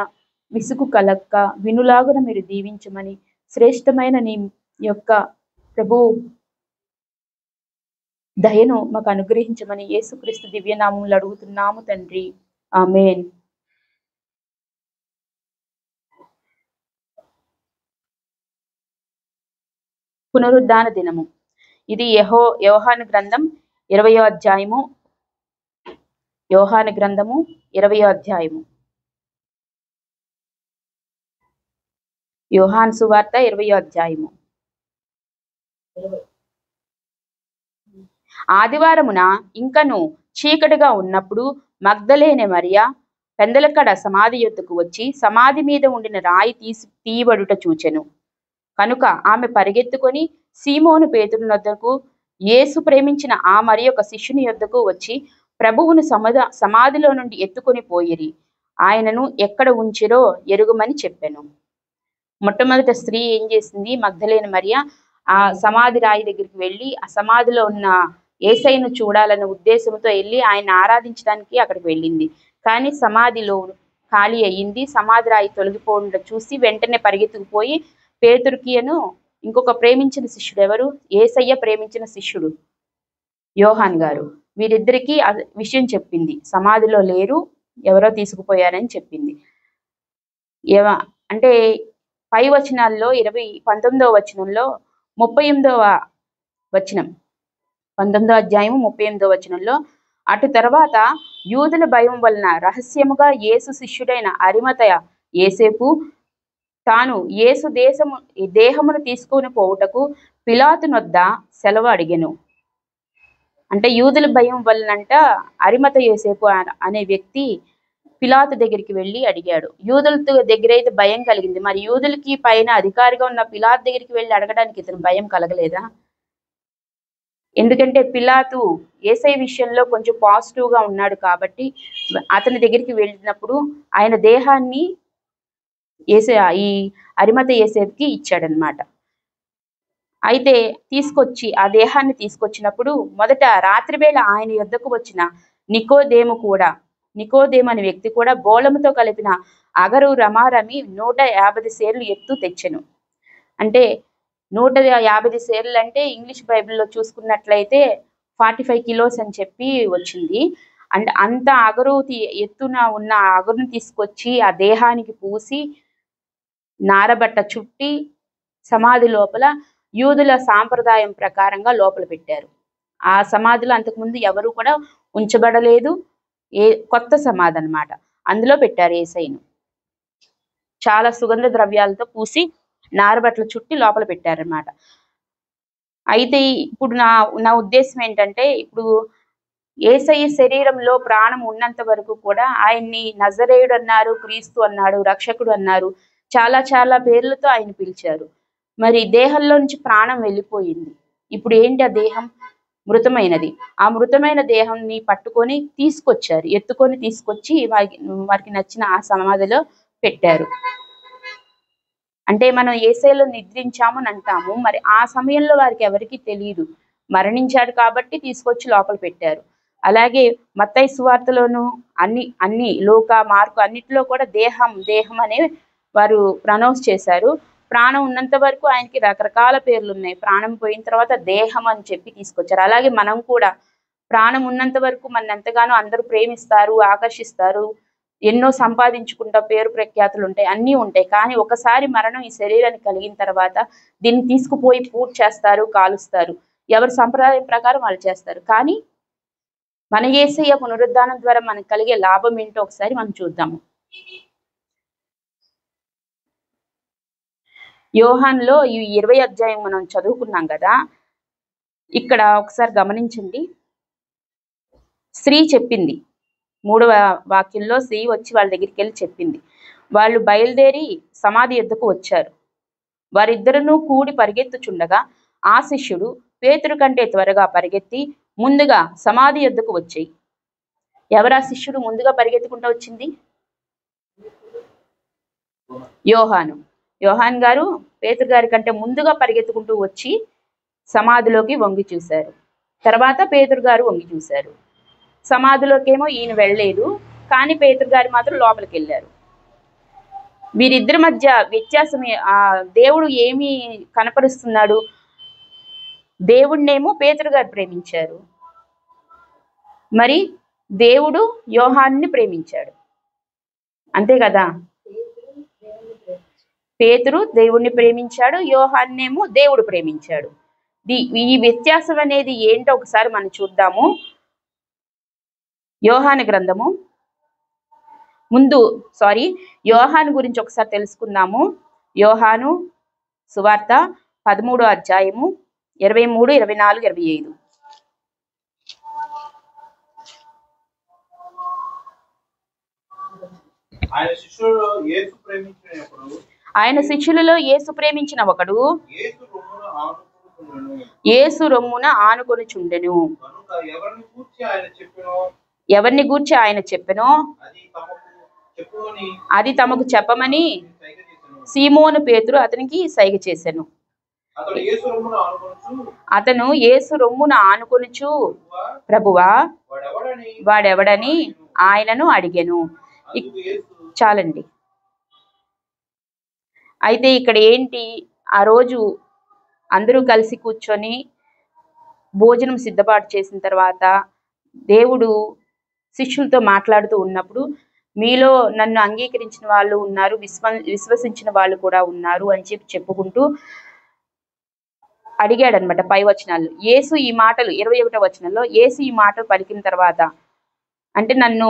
విసుగు కలక్క వినులాగున మీరు దీవించమని, శ్రేష్టమైన నీ యొక్క ప్రభు దయను మాకు అనుగ్రహించమని యేసుక్రీస్తు దివ్యనామములో అడుగుతున్నాము తండ్రి. ఆమేన్. పునరుద్ధాన దినము. ఇది యోహాను గ్రంథం 20వ అధ్యాయము. యోహాను గ్రంథము 20వ అధ్యాయము. యోహాను సువార్త 20వ అధ్యాయము. ఆదివారమున ఇంకను చీకటిగా ఉన్నప్పుడు మగ్దలేనే మరియ పెందలకడ సమాధి యొద్దకు వచ్చి సమాధి మీద ఉండిన రాయి తీయబడుట చూచెను. కనుక ఆమె పరిగెత్తుకొని సీమోను పేతురు వద్దకు, యేసు ప్రేమించిన ఆ మరి ఒక శిష్యుని యొద్దకు వచ్చి ప్రభువును సమాధిలో నుండి ఎత్తుకొని పోయిరి, ఆయనను ఎక్కడ ఉంచిరో ఎరుగుమని చెప్పాను. మొట్టమొదట స్త్రీ ఏం చేసింది? మగ్దలేనే మరియ ఆ సమాధి రాయి దగ్గరికి వెళ్ళి ఆ సమాధిలో ఉన్న యేసయ్యను చూడాలన్న ఉద్దేశంతో వెళ్ళి ఆయన ఆరాధించడానికి అక్కడికి వెళ్ళింది. కానీ సమాధిలో ఖాళీ అయ్యింది. సమాధి రాయి తొలగిపోవడం చూసి వెంటనే పరిగెత్తుకుపోయి పేతురుకియను ఇంకొక ప్రేమించిన శిష్యుడు, ఎవరు? యేసయ్య ప్రేమించిన శిష్యుడు యోహాన్ గారు, వీరిద్దరికీ ఆ విషయం చెప్పింది. సమాధిలో లేరు, ఎవరో తీసుకుపోయారని చెప్పింది. అంటే పై వచనాల్లో 19వ వచనంలో 38వ వచనం, 19వ అధ్యాయం 38వ వచనంలో, అటు తర్వాత యూదుల భయం వలన రహస్యముగా యేసు శిష్యుడైన అరిమతయ యేసేపు తాను యేసు దేహమును తీసుకొని పోవుటకు పిలాతునొద్ద సెలవు అడిగెను. అంటే యూదుల భయం వలనంట అరిమత యేసేపు అనే వ్యక్తి పిలాతు దగ్గరికి వెళ్ళి అడిగాడు. యూదుల దగ్గర అయితే భయం కలిగింది, మరి యూదులకి పైన అధికారిగా ఉన్న పిలాతు దగ్గరికి వెళ్ళి అడగడానికి ఇతను భయం కలగలేదా? ఎందుకంటే పిలాతు యేసయ్య విషయంలో కొంచెం పాజిటివ్గా ఉన్నాడు కాబట్టి అతని దగ్గరికి వెళ్ళినప్పుడు ఆయన దేహాన్ని ఈ అరిమత యేసేపుకి ఇచ్చాడనమాట. అయితే ఆ దేహాన్ని తీసుకొచ్చినప్పుడు మొదట రాత్రివేళ ఆయన యొద్దకు వచ్చిన నికోదేము అనే వ్యక్తి కూడా బోళముతో కలిపిన అగరు రమారమి 150 సేర్లు ఎత్తు తెచ్చెను. అంటే 150 సేర్లు అంటే ఇంగ్లీష్ బైబిల్లో చూసుకున్నట్లయితే 45 కిలోస్ అని చెప్పి వచ్చింది. అంటే అంత అగరు ఎత్తున ఉన్న అగరును తీసుకొచ్చి ఆ దేహానికి పూసి నారబట్ట చుట్టి సమాధి లోపల యూదుల సాంప్రదాయం ప్రకారంగా లోపల పెట్టారు. ఆ సమాధిలో అంతకుముందు ఎవరు కూడా ఉంచబడలేదు. కొత్త సమాధి అన్నమాట. అందులో పెట్టారు యేసయ్యను. చాలా సుగంధ ద్రవ్యాలతో పూసి నారబట్టలు చుట్టి లోపల పెట్టారన్నమాట. అయితే ఇప్పుడు నా ఉద్దేశం ఏంటంటే, ఇప్పుడు యేసయ్య శరీరంలో ప్రాణం ఉన్నంత వరకు కూడా ఆయన్ని నజరేయుడు అన్నారు, క్రీస్తు అన్నాడు, రక్షకుడు అన్నారు. చాలా చాలా పేర్లతో ఆయన పిలిచారు. మరి దేహంలో నుంచి ప్రాణం వెళ్ళిపోయింది. ఇప్పుడు ఏంటి ఆ దేహం? మృతమైనది. ఆ మృతమైన దేహాన్ని పట్టుకొని తీసుకొచ్చారు. ఎత్తుకొని తీసుకొచ్చి వారికి నచ్చిన ఆ సమాధిలో పెట్టారు. అంటే మనం యేసయ్యలో నిద్రించామని అంటాము. మరి ఆ సమయంలో వారికి ఎవరికీ తెలియదు. మరణించాడు కాబట్టి తీసుకొచ్చి లోపల పెట్టారు. అలాగే మత్తయి సువార్తలోను అన్ని లూక, మార్కు అన్నిటిలో కూడా దేహం దేహం అనే వారు ప్రనౌన్స్ చేశారు. ప్రాణం ఉన్నంత వరకు ఆయనకి రకరకాల పేర్లు ఉన్నాయి. ప్రాణం పోయిన తర్వాత దేహం అని చెప్పి తీసుకొచ్చారు. అలాగే మనం కూడా ప్రాణం ఉన్నంత వరకు మన ఎంతగానో అందరూ ప్రేమిస్తారు, ఆకర్షిస్తారు, ఎన్నో సంపాదించుకుంటా, పేరు ప్రఖ్యాతులు ఉంటాయి, అన్నీ ఉంటాయి. కానీ ఒకసారి మరణం ఈ శరీరానికి కలిగిన తర్వాత దీన్ని తీసుకుపోయి పూజ చేస్తారు, కాలుస్తారు. ఎవరి సంప్రదాయం ప్రకారం వాళ్ళు చేస్తారు. కానీ మన యేసయ్య పునరుద్ధానం ద్వారా మనకు కలిగే లాభం ఏంటో ఒకసారి మనం చూద్దాము. యోహానులో ఈ 20 అధ్యాయం మనం చదువుకున్నాం కదా. ఇక్కడ ఒకసారి గమనించండి. స్త్రీ చెప్పింది, 3వ వాక్యంలో స్త్రీ వచ్చి వాళ్ళ దగ్గరికి వెళ్ళి చెప్పింది. వాళ్ళు బయలుదేరి సమాధి యొద్దకు వచ్చారు. వారిద్దరును కూడి పరిగెత్తుచుండగా ఆ శిష్యుడు పేతురు కంటే త్వరగా పరిగెత్తి ముందుగా సమాధి యొద్దకు వచ్చాయి. ఎవరా శిష్యుడు ముందుగా పరిగెత్తుకుంటూ వచ్చింది? యోహాన్ గారు పేతురు గారి కంటే ముందుగా పరిగెత్తుకుంటూ వచ్చి సమాధిలోకి వంగి చూశారు. తర్వాత పేతురు గారు వంగి చూశారు. సమాధిలోకేమో ఈయన వెళ్ళలేదు, కానీ పేతురు గారు మాత్రం లోపలికి వెళ్ళారు. వీరిద్దరి మధ్య వ్యత్యాసమే. దేవుడు ఏమి కనపరుస్తున్నాడు? దేవుణ్ణేమో పేతురు గారు ప్రేమించారు, మరి దేవుడు యోహాన్ని ప్రేమించాడు. అంతే కదా. పేతురు దేవుణ్ణి ప్రేమించాడు, యోహాన్నేమో దేవుడు ప్రేమించాడు. ఈ వ్యత్యాసం అనేది ఏంటో ఒకసారి మనం చూద్దాము. యోహాను గ్రంథము యోహాను గురించి ఒకసారి తెలుసుకుందాము. యోహాను సువార్త 13వ అధ్యాయము 23, 24, 25. ఆయన శిష్యులలో యేసు ప్రేమించిన ఒకడు యేసు రొమ్మున ఆనుకొనుచుండెను. ఎవరిని గూర్చి ఆయన చెప్పెనో అది తమకు చెప్పమని సీమోను పేతురు అతనికి సైగ చేసెను. అతను యేసు రొమ్మున ఆనుకొనుచు, ప్రభువా వాడెవడని ఆయనను అడిగెను. చాలండి. అయితే ఇక్కడ ఏంటి, ఆ రోజు అందరూ కలిసి కూర్చొని భోజనం సిద్ధపాటు చేసిన తర్వాత దేవుడు శిష్యులతో మాట్లాడుతూ ఉన్నప్పుడు, మీలో నన్ను అంగీకరించిన వాళ్ళు ఉన్నారు, విశ్వసించిన వాళ్ళు కూడా ఉన్నారు అని చెప్పుకుంటూ అడిగాడనమాట. పై వచనాల్లో యేసు ఈ మాటలు 21వ వచనంలో యేసు ఈ మాటలు పలికిన తర్వాత, అంటే నన్ను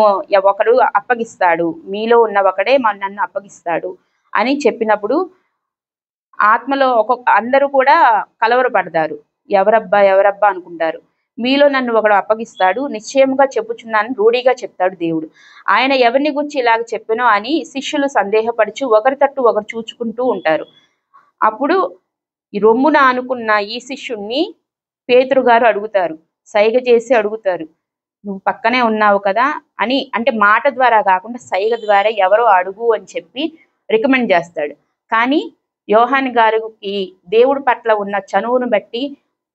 ఒకడు అప్పగిస్తాడు, మీలో ఉన్న ఒకడే నన్ను అప్పగిస్తాడు అని చెప్పినప్పుడు ఆత్మలో అందరూ కూడా కలవరపడతారు. ఎవరబ్బా అనుకుంటారు. మీలో నన్ను ఒకడు అప్పగిస్తాడు, నిశ్చయముగా చెప్పుచున్నాను, రూఢిగా చెప్తాడు దేవుడు. ఆయన ఎవరిని గురించి ఇలాగ చెప్పెనో అని శిష్యులు సందేహపడుచు ఒకరి తట్టు ఒకరు చూచుకుంటూ ఉంటారు. అప్పుడు ఈ రొమ్మున అనుకున్న ఈ శిష్యుణ్ణి పేతురు గారు అడుగుతారు, సైగ చేసి అడుగుతారు, నువ్వు పక్కనే ఉన్నావు కదా అని. అంటే మాట ద్వారా కాకుండా సైగ ద్వారా ఎవరో అడుగు అని చెప్పి రికమెండ్ చేస్తాడు. కానీ యోహాను గారికి దేవుడి పట్ల ఉన్న చనువును బట్టి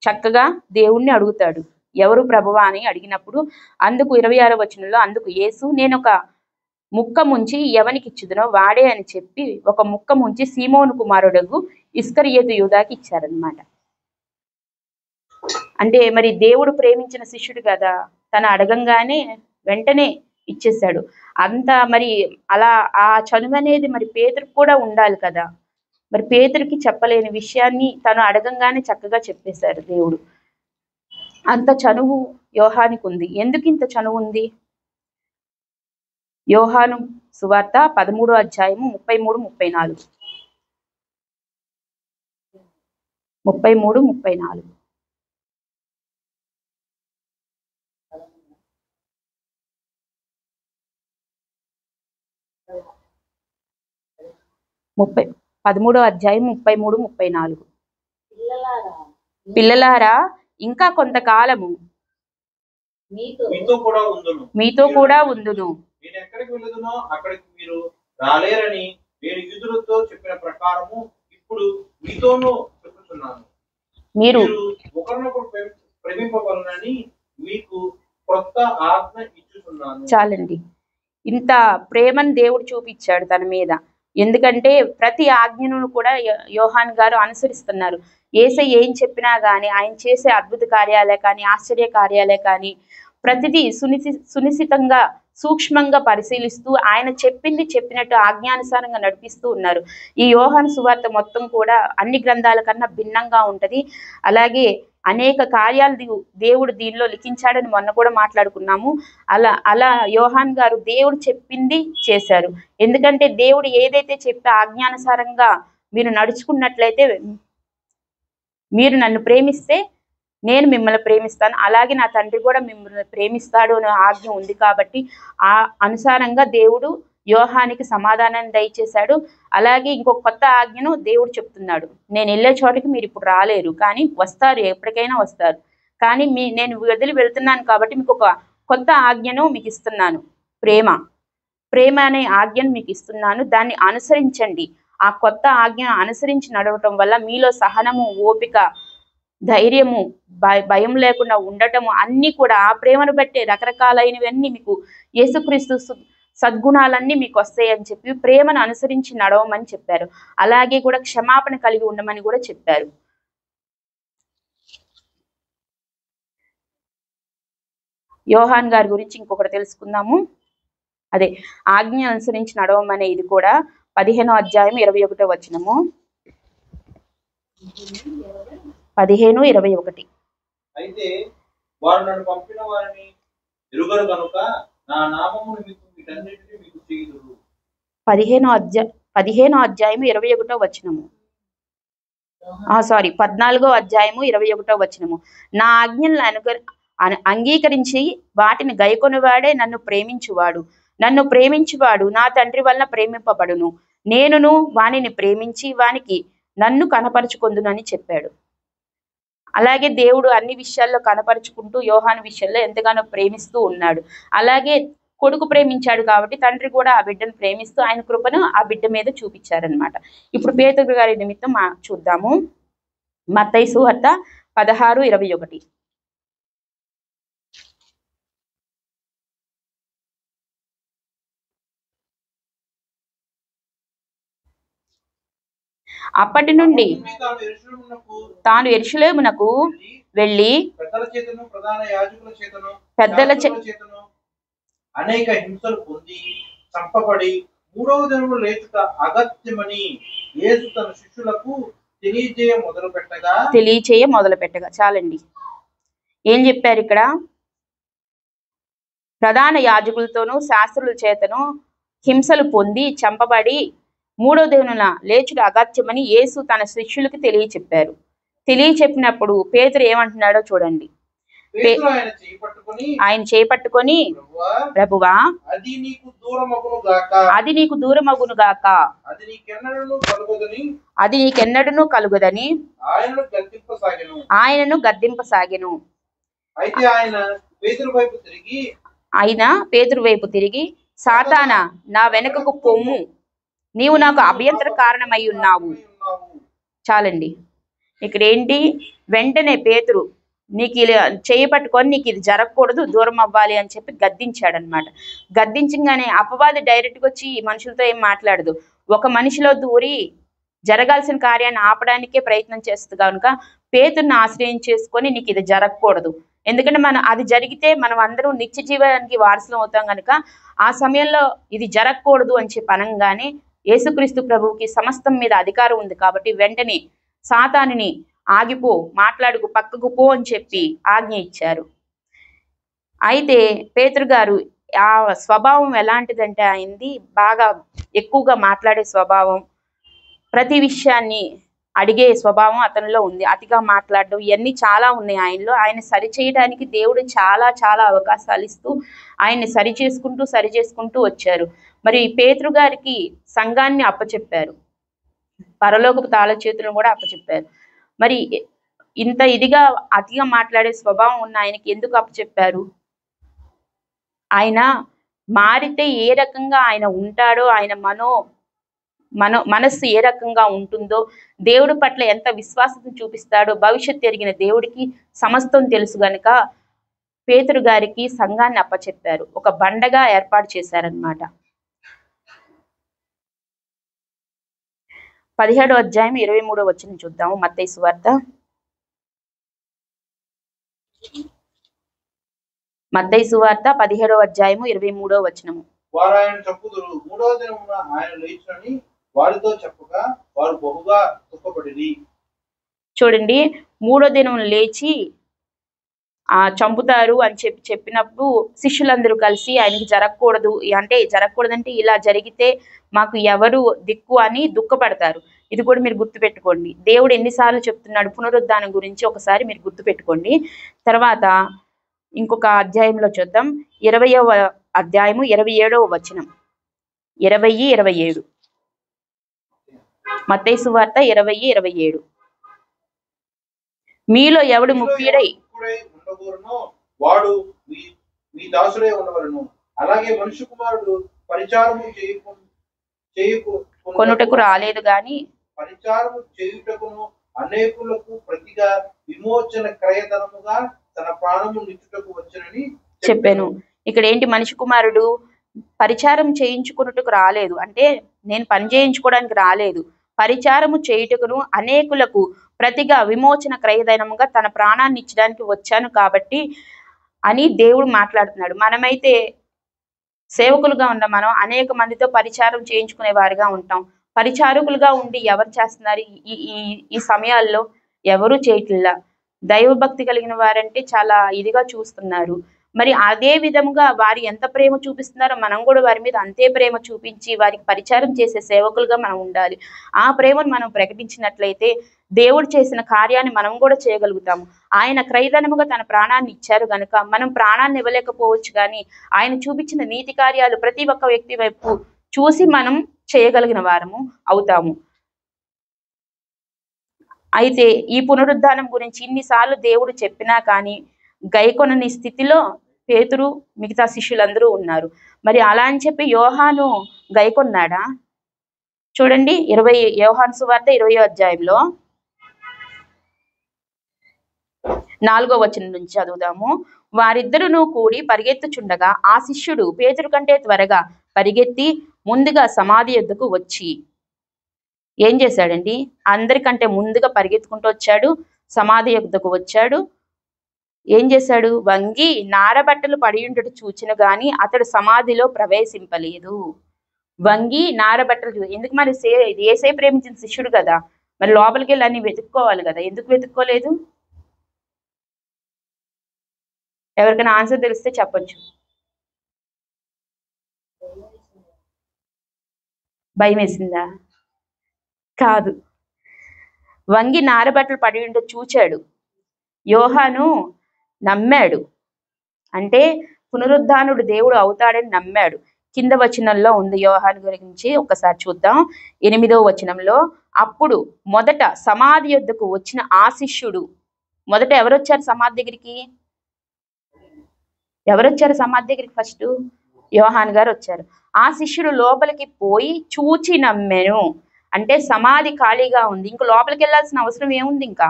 చక్కగా దేవుణ్ణి అడుగుతాడు, ఎవరు ప్రభువా అని అడిగినప్పుడు అందుకు 26వ వచనంలో అందుకు యేసు, నేను ఒక ముక్క ముంచి ఎవనికి ఇచ్చుదునో వాడే అని చెప్పి ఒక ముక్క ముంచి సీమోను కుమారుడగు ఇస్కరియోతు యూదాకి ఇచ్చారనమాట. అంటే మరి దేవుడు ప్రేమించిన శిష్యుడు కదా, తను అడగంగానే వెంటనే ఇచ్చేశాడు. అంత మరి అలా ఆ చనువు అనేది మరి పేతురుకు కూడా ఉండాలి కదా. మరి పేతురుకి చెప్పలేని విషయాన్ని తను అడగంగానే చక్కగా చెప్పేశారు దేవుడు. అంత చనువు యోహానికి ఉంది. ఎందుకు ఇంత చనువు ఉంది? యోహాను సువార్త 13వ అధ్యాయము 33, 34. 33, 34. 13వ అధ్యాయం 33, 34. పిల్లలారా ఇంకా కొంతకాలము మీతో కూడా ఉందును. నేను ఎక్కడికి వెళ్ళదునో అక్కడికి మీరు రాలేరని నేను యూదులతో చెప్పిన ప్రకారము ఇప్పుడు మీతోనూ చెప్పుచున్నాను. మీరు ఒకరినొకరు ప్రేమింపవలనని మీకు కొత్త ఆజ్ఞ ఇచ్చుచున్నాను. చాలండి. ఇంత ప్రేమను దేవుడు చూపించాడు తన మీద. ఎందుకంటే ప్రతి ఆజ్ఞను కూడా యోహాన్ గారు అనుసరిస్తున్నారు. యేసయ్య ఏం చెప్పినా కానీ, ఆయన చేసే అద్భుత కార్యాలే కానీ, ఆశ్చర్య కార్యాలే కానీ ప్రతిదీ సునిశ్చితంగా సూక్ష్మంగా పరిశీలిస్తూ ఆయన చెప్పినట్టు ఆజ్ఞానుసారంగా నడిపిస్తూ ఉన్నారు. ఈ యోహాను సువార్త మొత్తం కూడా అన్ని గ్రంథాల కన్నా భిన్నంగా ఉంటది. అలాగే అనేక కార్యాలు దేవుడు దీనిలో లిఖించాడని మొన్న కూడా మాట్లాడుకున్నాము. అలా యోహాన్ గారు దేవుడు చెప్పింది చేశారు. ఎందుకంటే దేవుడు ఏదైతే చెప్పే ఆజ్ఞానుసారంగా మీరు నడుచుకున్నట్లయితే, మీరు నన్ను ప్రేమిస్తే నేను మిమ్మల్ని ప్రేమిస్తాను, అలాగే నా తండ్రి కూడా మిమ్మల్ని ప్రేమిస్తాడు అనే ఆజ్ఞ ఉంది. కాబట్టి ఆ అనుసారంగా దేవుడు యోహానికి సమాధానాన్ని దయచేశాడు. అలాగే ఇంకొక కొత్త ఆజ్ఞను దేవుడు చెప్తున్నాడు. నేను వెళ్ళే చోటకి మీరు ఇప్పుడు రాలేరు, కానీ వస్తారు, ఎప్పటికైనా వస్తారు. కానీ నేను వదిలి వెళ్తున్నాను కాబట్టి మీకు ఒక కొత్త ఆజ్ఞను మీకు ఇస్తున్నాను. ప్రేమ అనే ఆజ్ఞను మీకు ఇస్తున్నాను. దాన్ని అనుసరించండి. ఆ కొత్త ఆజ్ఞను అనుసరించి నడవటం వల్ల మీలో సహనము, ఓపిక, ధైర్యము, భయం లేకుండా ఉండటము అన్నీ కూడా ఆ ప్రేమను బట్టే రకరకాలైనవన్నీ మీకు యేసుక్రీస్తు సద్గుణాలన్నీ మీకు వస్తాయని చెప్పి ప్రేమను అనుసరించి నడవమని చెప్పారు. అలాగే కూడా క్షమాపణ కలిగి ఉండమని కూడా చెప్పారు. యోహాన్ గారి గురించి ఇంకొకటి తెలుసుకుందాము. అదే ఆజ్ఞ అనుసరించి నడవమనే ఇది కూడా 15వ అధ్యాయం 21వ వచనము. 15:21. అయితే వారు నన్ను పంపిన వారిని ఎరుగరు కనుక నా నామమును మీకు వీటన్నిటిని మీకు చేయుదురు. 15వ అధ్యాయం 21వ వచనము. 14వ అధ్యాయం 21వ వచనము. నా ఆజ్ఞలను అంగీకరించి వాటిని గైకొనివాడే నన్ను ప్రేమించువాడు నా తండ్రి వలన ప్రేమింపబడును. నేనును వానిని ప్రేమించి వానికి నన్ను కనపరుచుకొందునని చెప్పాడు. అలాగే దేవుడు అన్ని విషయాల్లో కనపరుచుకుంటూ యోహాను విషయంలో ఎంతగానో ప్రేమిస్తూ ఉన్నాడు. అలాగే కొడుకు ప్రేమించాడు కాబట్టి తండ్రి కూడా ఆ బిడ్డను ప్రేమిస్తూ ఆయన కృపను ఆ బిడ్డ మీద చూపించారనమాట. ఇప్పుడు పేతురు గారి నిమిత్తం చూద్దాము. మత్తయి సువార్త 16:21. అప్పటి నుండి తాను యెరూషలేమునకు వెళ్ళి పెద్దల చేతను అనేక హింసలు పొంది చంపబడి మూడవ దినము లేచుట అగత్యమని యేసు తన శిష్యులకు తెలియచేయ మొదలు పెట్టగా చాలండి. ఏం చెప్పారు ఇక్కడ? ప్రధాన యాజకులతోనూ శాస్త్రుల చేతను హింసలు పొంది చంపబడి మూడో దినమున లేచుట అగత్యమని యేసు తన శిష్యులకు తెలియచెప్పినప్పుడు పేతురు ఏమంటున్నాడో చూడండి. ఆయన చేపట్టుకొని ప్రభువా అది నీకు దూరమగును గాక, అది నీకెన్నడూను కలుగదని ఆయనను గద్దింపసాగెను. ఆయన పేతురు వైపు తిరిగి సాతానా నా వెనుకకు పొమ్ము, నీవు నాకు అభ్యంతర కారణమై ఉన్నావు. చాలండి. ఇక్కడ ఏంటి? వెంటనే పేతురు నీకు ఇలా చేయబట్టుకొని నీకు ఇది జరగకూడదు, దూరం అవ్వాలి అని చెప్పి గద్దించాడనమాట. గద్దించగానే అపవాది డైరెక్ట్గా వచ్చి మనుషులతో ఏం మాట్లాడదు. ఒక మనిషిలో దూరి జరగాల్సిన కార్యాన్ని ఆపడానికే ప్రయత్నం చేస్తుంది కనుక పేతురుని ఆశ్రయం చేసుకొని నీకు ఇది జరగకూడదు, ఎందుకంటే అది జరిగితే మనం అందరం నిత్య జీవానికి వారసులం అవుతాం కనుక ఆ సమయంలో ఇది జరగకూడదు అని చెప్పి అనగానే యేసుక్రీస్తు ప్రభువుకి సమస్తం మీద అధికారం ఉంది కాబట్టి వెంటనే సాతానుని ఆగిపో, మాట్లాడుకు, పక్కకు పో అని చెప్పి ఆజ్ఞ ఇచ్చారు. అయితే పేతురు గారు ఆ స్వభావం ఎలాంటిదంటే ఆయనది బాగా ఎక్కువగా మాట్లాడే స్వభావం, ప్రతి విషయాన్ని అడిగే స్వభావం అతనిలో ఉంది. అతిగా మాట్లాడడం ఇవన్నీ చాలా ఉన్నాయి ఆయనలో. ఆయన సరిచేయడానికి దేవుడు చాలా చాలా అవకాశాలు ఇస్తూ ఆయన్ని సరి చేసుకుంటూ వచ్చారు. మరి పేతురు గారికి సంఘాన్ని అప్పచెప్పారు. పరలోకపు తాళ చేతులను కూడా అప్పచెప్పారు. మరి ఇంత ఇదిగా అతిగా మాట్లాడే స్వభావం ఉన్న ఆయనకి ఎందుకు అప్పచెప్పారు? ఆయన మారితే ఏ రకంగా ఆయన ఉంటాడో, ఆయన మనస్సు ఏ రకంగా ఉంటుందో, దేవుడి పట్ల ఎంత విశ్వాసం చూపిస్తాడో భవిష్యత్తు ఎరిగిన దేవుడికి సమస్తం తెలుసు గనుక పేతురు గారికి సంఘాన్ని అప్పచెప్పారు. ఒక బండగా ఏర్పాటు చేశారనమాట. 17వ అధ్యాయం 23వ వచనం చూద్దాము. మత్తయి సువార్త 17వ అధ్యాయము 23వ వచనము. వారు ఆయన చంపుదురు, 3వ దినమున ఆయన లేచునని వారితో చెప్పగా వారు బహుగా దుఃఖపడిరి. చూడండి, 3వ దినం లేచి చంపుతారు అని చెప్పినప్పుడు శిష్యులందరూ కలిసి ఆయనకి జరగకూడదంటే ఇలా జరిగితే మాకు ఎవరు దిక్కు అని దుఃఖపడతారు. ఇది కూడా మీరు గుర్తుపెట్టుకోండి. దేవుడు ఎన్నిసార్లు చెప్తున్నాడు పునరుద్ధానం గురించి ఒకసారి మీరు గుర్తుపెట్టుకోండి. తర్వాత ఇంకొక అధ్యాయంలో చూద్దాం. 20వ అధ్యాయము 27వ వచనం. 20-27 మత్తయి సువార్త 20-27. మీలో ఎవడు ముఖ్యుడై వాడు మీ దాసుడై ఉండవలను. అలాగే మనుష్య కుమారుడు పరిచారము కొనుటకు రాలేదు గాని పరిచారము చేయుటకును అనేకులకు ప్రతిగా విమోచన క్రయధనముగా తన ప్రాణము నిచ్చుటకు వచ్చనని చెప్పాను. ఇక్కడ ఏంటి, మనిషి కుమారుడు పరిచారం చేయించుకున్నట్టుకు రాలేదు అంటే నేను పని చేయించుకోవడానికి రాలేదు, పరిచారము చేయుటకును అనేకులకు ప్రతిగా విమోచన క్రయధనముగా తన ప్రాణాన్ని ఇచ్చడానికి వచ్చాను కాబట్టి అని దేవుడు మాట్లాడుతున్నాడు. మనమైతే సేవకులుగా ఉన్న మనం అనేక మందితో పరిచారం చేయించుకునే వారిగా ఉంటాం. పరిచారకులుగా ఉండి ఎవరు చేస్తున్నారు? ఈ సమయాల్లో ఎవరు చేయట్లా. దైవభక్తి కలిగిన వారంటే చాలా ఇదిగా చూస్తున్నారు. మరి అదే విధముగా వారు ఎంత ప్రేమ చూపిస్తున్నారో మనం కూడా వారి మీద అంతే ప్రేమ చూపించి వారికి పరిచారం చేసే సేవకులుగా మనం ఉండాలి. ఆ ప్రేమను మనం ప్రకటించినట్లయితే దేవుడు చేసిన కార్యాన్ని మనం కూడా చేయగలుగుతాము. ఆయన క్రయధనముగా తన ప్రాణాన్ని ఇచ్చారు గనుక మనం ప్రాణాన్ని ఇవ్వలేకపోవచ్చు, కానీ ఆయన చూపించిన నీతి కార్యాలు ప్రతి ఒక్క వ్యక్తి వైపు చూసి మనం చేయగలిగిన వారము అవుతాము. అయితే ఈ పునరుద్ధానం గురించి ఇన్నిసార్లు దేవుడు చెప్పినా కానీ గైకొనని స్థితిలో పేతురు మిగతా శిష్యులందరూ ఉన్నారు. మరి అలా అని చెప్పి యోహాను గైకొన్నాడా? చూడండి, యోహాను సువార్త 20వ అధ్యాయంలో 4వ వచనం నుంచి చదువుదాము. వారిద్దరును కూడి పరిగెత్తుచుండగా ఆ శిష్యుడు పేతురు కంటే త్వరగా పరిగెత్తి ముందుగా సమాధి యొద్దకు వచ్చి ఏం చేశాడండి? అందరికంటే ముందుగా పరిగెత్తుకుంటూ వచ్చాడు, సమాధి యొద్దకు వచ్చాడు. ఏం చేశాడు? వంగి నారబట్టలు పడియుండట చూచిన గాని అతడు సమాధిలో ప్రవేశింపలేదు. వంగి నారబట్టలు ఎందుకు? మరి యేసే ప్రేమించిన శిష్యుడు కదా, మరి లోపలికి వెళ్ళి అన్ని వెతుక్కోవాలి కదా, ఎందుకు వెతుక్కోలేదు? ఎవరికైనా ఆన్సర్ తెలిస్తే చెప్పొచ్చు. భయం వేసిందా? కాదు, వంగి నారబట్టలు పడి ఉంటే చూచాడు. యోహాను నమ్మాడు, అంటే పునరుద్ధానుడు దేవుడు అవుతాడని నమ్మాడు. కింద వచనంలో ఉంది యోహాను గురించి, ఒకసారి చూద్దాం. 8వ వచనంలో, అప్పుడు మొదట సమాధి యొద్దకు వచ్చిన ఆ శిష్యుడు, మొదట ఎవరొచ్చారు సమాధి దగ్గరికి? ఎవరొచ్చారు సమాధి దగ్గరికి? ఫస్ట్ యోహాను గారు వచ్చారు. ఆ శిష్యుడు లోపలికి పోయి చూచి నమ్మెను. అంటే సమాధి ఖాళీగా ఉంది, ఇంక లోపలికి వెళ్ళాల్సిన అవసరం ఏముంది? ఇంకా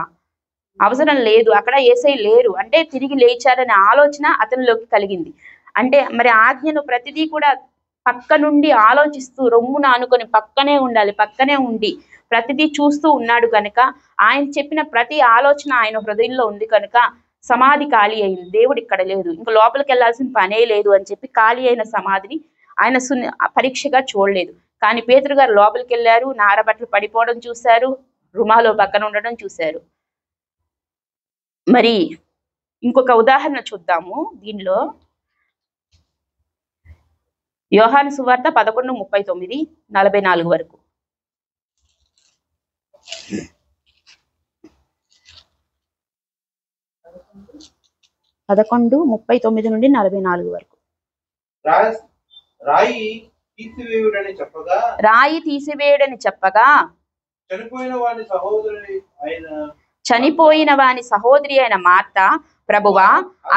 అవసరం లేదు, అక్కడ యేసయ్య లేరు, అంటే తిరిగి లేచారనే ఆలోచన అతనిలోకి కలిగింది. అంటే మరి ఆజ్ఞను ప్రతిదీ కూడా పక్క నుండి ఆలోచిస్తూ రొమ్మున అనుకొని పక్కనే ఉండాలి, పక్కనే ఉండి ప్రతిదీ చూస్తూ ఉన్నాడు కనుక ఆయన చెప్పిన ప్రతి ఆలోచన ఆయన హృదయంలో ఉంది కనుక సమాధి ఖాళీ అయింది. దేవుడు ఇక్కడ లేదు, ఇంకా లోపలికి వెళ్ళాల్సిన పనే లేదు అని చెప్పి ఖాళీ అయిన సమాధిని ఆయన పరీక్షగా చూడలేదు. కానీ పేతురు గారు లోపలికి వెళ్ళారు, నారబట్టలు పడిపోవడం చూశారు, రుమాలో పక్కన ఉండడం చూశారు. మరి ఇంకొక ఉదాహరణ చూద్దాము దీనిలో. యోహాను సువార్త 11:39-44 వరకు. 11:39-44 వరకు. రాయి తీసివేయుడని చెప్పగా చనిపోయిన వాని సహోదరి అయిన చనిపోయిన వాని సహోదరి అయిన మార్త, ప్రభువా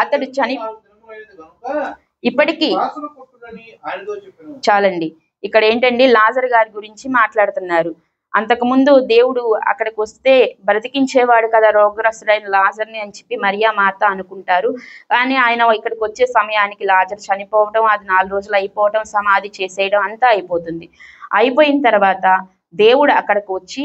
అతడు చని 4 దినములైనది గనుక ఇప్పటికీ వాసన కొట్టునని ఆయనతో చెప్పాను. చాలండి. ఇక్కడ ఏంటండి, లాజరు గారి గురించి మాట్లాడుతున్నారు. అంతకుముందు దేవుడు అక్కడికి వస్తే బ్రతికించేవాడు కదా రోగగ్రస్తుడైన లాజర్ని అని చెప్పి మరియా మార్త అనుకుంటారు. కానీ ఆయన ఇక్కడికి వచ్చే సమయానికి లాజర్ చనిపోవడం, అది 4 రోజులు అయిపోవడం, సమాధి చేసేయడం అంతా అయిపోతుంది. అయిపోయిన తర్వాత దేవుడు అక్కడికి వచ్చి,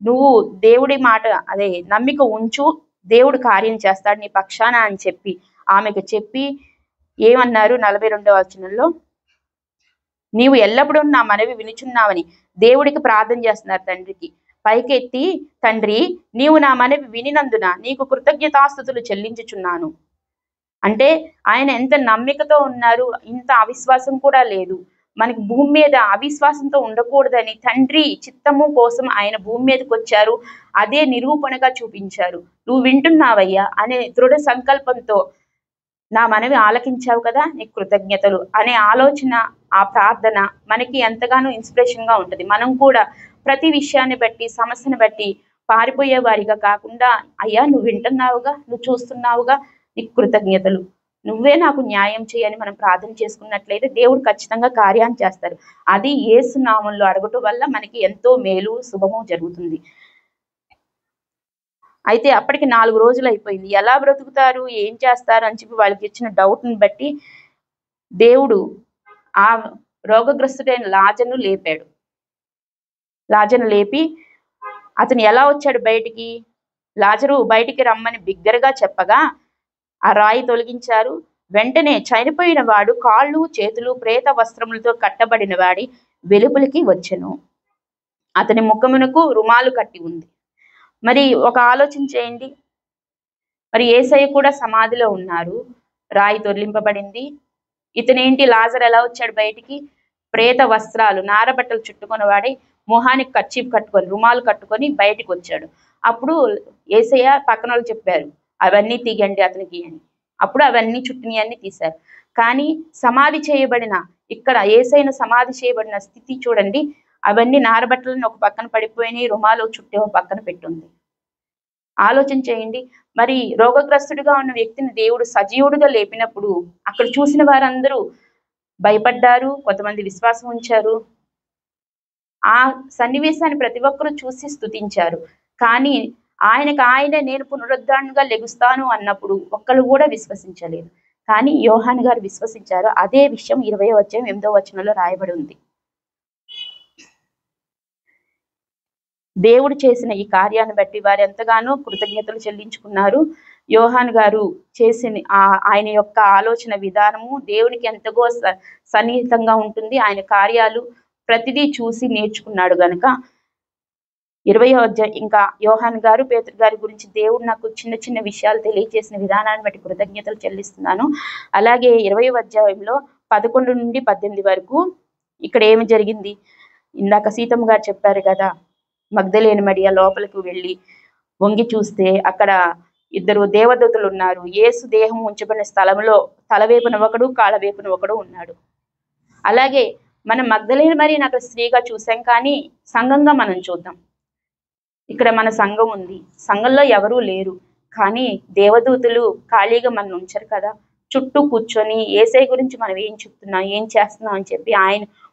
నువ్వు దేవుడి మాట అదే నమ్మిక ఉంచు, దేవుడు కార్యం చేస్తాడు నీ పక్షాన అని చెప్పి ఆమెకు చెప్పి ఏమన్నారు 42వ వచనంలో, నీవు ఎల్లప్పుడూ నా మనవి వినుచున్నావని దేవుడికి ప్రార్థన చేస్తున్నారు తండ్రికి. పైకెత్తి, తండ్రి నీవు నా మనవి వినినందున నీకు కృతజ్ఞతాస్తుతులు చెల్లించుచున్నాను. అంటే ఆయన ఎంత నమ్మికతో ఉన్నారు, ఇంత అవిశ్వాసం కూడా లేదు. మనకి భూమి మీద అవిశ్వాసంతో ఉండకూడదని తండ్రి చిత్తము కోసం ఆయన భూమి మీదకి వచ్చారు. అదే నిరూపణగా చూపించారు. నువ్వు వింటున్నావయ్యా అనే దృఢ సంకల్పంతో నా మనవి ఆలకించావు కదా, నీకు కృతజ్ఞతలు అనే ఆలోచన, ఆ ప్రార్థన మనకి ఎంతగానో ఇన్స్పిరేషన్ గా ఉంటుంది. మనం కూడా ప్రతి విషయాన్ని బట్టి, సమస్యను బట్టి పారిపోయే వారిగా కాకుండా, అయ్యా నువ్వు వింటున్నావుగా, నువ్వు చూస్తున్నావుగా, నీకు కృతజ్ఞతలు, నువ్వే నాకు న్యాయం చేయని మనం ప్రార్థన చేసుకున్నట్లయితే దేవుడు ఖచ్చితంగా కార్యాన్ని చేస్తారు. అది యేసు నామంలో అడగటం వల్ల మనకి ఎంతో మేలు శుభము జరుగుతుంది. అయితే అప్పటికి 4 రోజులు అయిపోయింది. ఎలా బ్రతుకుతారు, ఏం చేస్తారు అని చెప్పి వాళ్ళకి ఇచ్చిన డౌట్ని బట్టి దేవుడు ఆ రోగగ్రస్తుడైన లాజరును లేపాడు. లాజరును లేపి అతను ఎలా వచ్చాడు బయటికి, లాజరు బయటికి రమ్మని బిగ్గరగా చెప్పగా ఆ రాయి తొలగించారు. వెంటనే చనిపోయిన వాడు కాళ్ళు చేతులు ప్రేత వస్త్రములతో కట్టబడిన వాడి వెలుపలికి వచ్చెను. అతని ముఖమునకు రుమాలు కట్టి ఉంది. మరి ఒక ఆలోచన చేయండి, మరి యేసయ్య కూడా సమాధిలో ఉన్నారు, రాయి తొలగింపబడింది. ఇతనేంటి, లాజరు ఎలా వచ్చాడు బయటికి? ప్రేత వస్త్రాలు, నారబట్టలు చుట్టుకున్న వాడి మొహానికి కర్చీఫ్ కట్టుకొని, రుమాలు కట్టుకొని బయటికి వచ్చాడు. అప్పుడు యేసయ్య పక్కన వాళ్ళు చెప్పారు, అవన్నీ తీయండి అతనికి అని. అప్పుడు అవన్నీ చుట్టినవన్నీ తీశారు. కానీ సమాధి చేయబడిన, ఇక్కడ యేసయ్యను సమాధి చేయబడిన స్థితి చూడండి, అవన్నీ నారబట్టలను ఒక పక్కన పడిపోయినాయి, రుమాలు చుట్టే ఒక పక్కన పెట్టుంది. ఆలోచన చేయండి. మరి రోగగ్రస్తుడిగా ఉన్న వ్యక్తిని దేవుడు సజీవుడిగా లేపినప్పుడు అక్కడ చూసిన వారందరూ భయపడ్డారు, కొంతమంది విశ్వాసం ఉంచారు. ఆ సన్నివేశాన్ని ప్రతి ఒక్కరూ చూసి స్తుతించారు. కానీ ఆయనే నేను పునరుద్ధరణగా లెగుస్తాను అన్నప్పుడు ఒక్కరు కూడా విశ్వసించలేదు. కానీ యోహాను గారు విశ్వసించారు. అదే విషయం 20వ అధ్యాయం 8వ వచనంలో రాయబడి ఉంది. దేవుడు చేసిన ఈ కార్యాన్ని బట్టి వారు ఎంతగానో కృతజ్ఞతలు చెల్లించుకున్నారు. యోహాను గారు చేసిన ఆయన యొక్క ఆలోచన విధానము దేవునికి ఎంతగో సన్నిహితంగా ఉంటుంది. ఆయన కార్యాలు ప్రతిదీ చూసి నేర్చుకున్నాడు గనుక 20వ అధ్యాయం ఇంకా యోహాను గారు పేతురు గారి గురించి దేవుడు నాకు చిన్న చిన్న విషయాలు తెలియజేసిన విధానాన్ని బట్టి కృతజ్ఞతలు చెల్లిస్తున్నాను. అలాగే 20వ అధ్యాయంలో 11 నుండి 18 వరకు ఇక్కడ ఏమి జరిగింది, ఇందాక సీతమ్మ గారు చెప్పారు కదా, మగ్దలేని మరియ లోపలికి వెళ్ళి వంగి చూస్తే అక్కడ 2 దేవదూతలు ఉన్నారు. యేసు దేహం ఉంచబడిన స్థలంలో తలవేపున ఒకడు, కాళ్ళవేపున ఒకడు ఉన్నాడు. అలాగే మనం మగ్దలేని మరియని అక్కడ స్త్రీగా చూసాం, కానీ సంఘంగా మనం చూద్దాం. ఇక్కడ మన సంఘం ఉంది, సంఘంలో ఎవరూ లేరు, కానీ దేవదూతలు ఖాళీగా మనం ఉంచరు కదా, చుట్టూ కూర్చొని యేసయ్య గురించి మనం ఏం చెప్తున్నాం, ఏం చేస్తున్నాం అని చెప్పి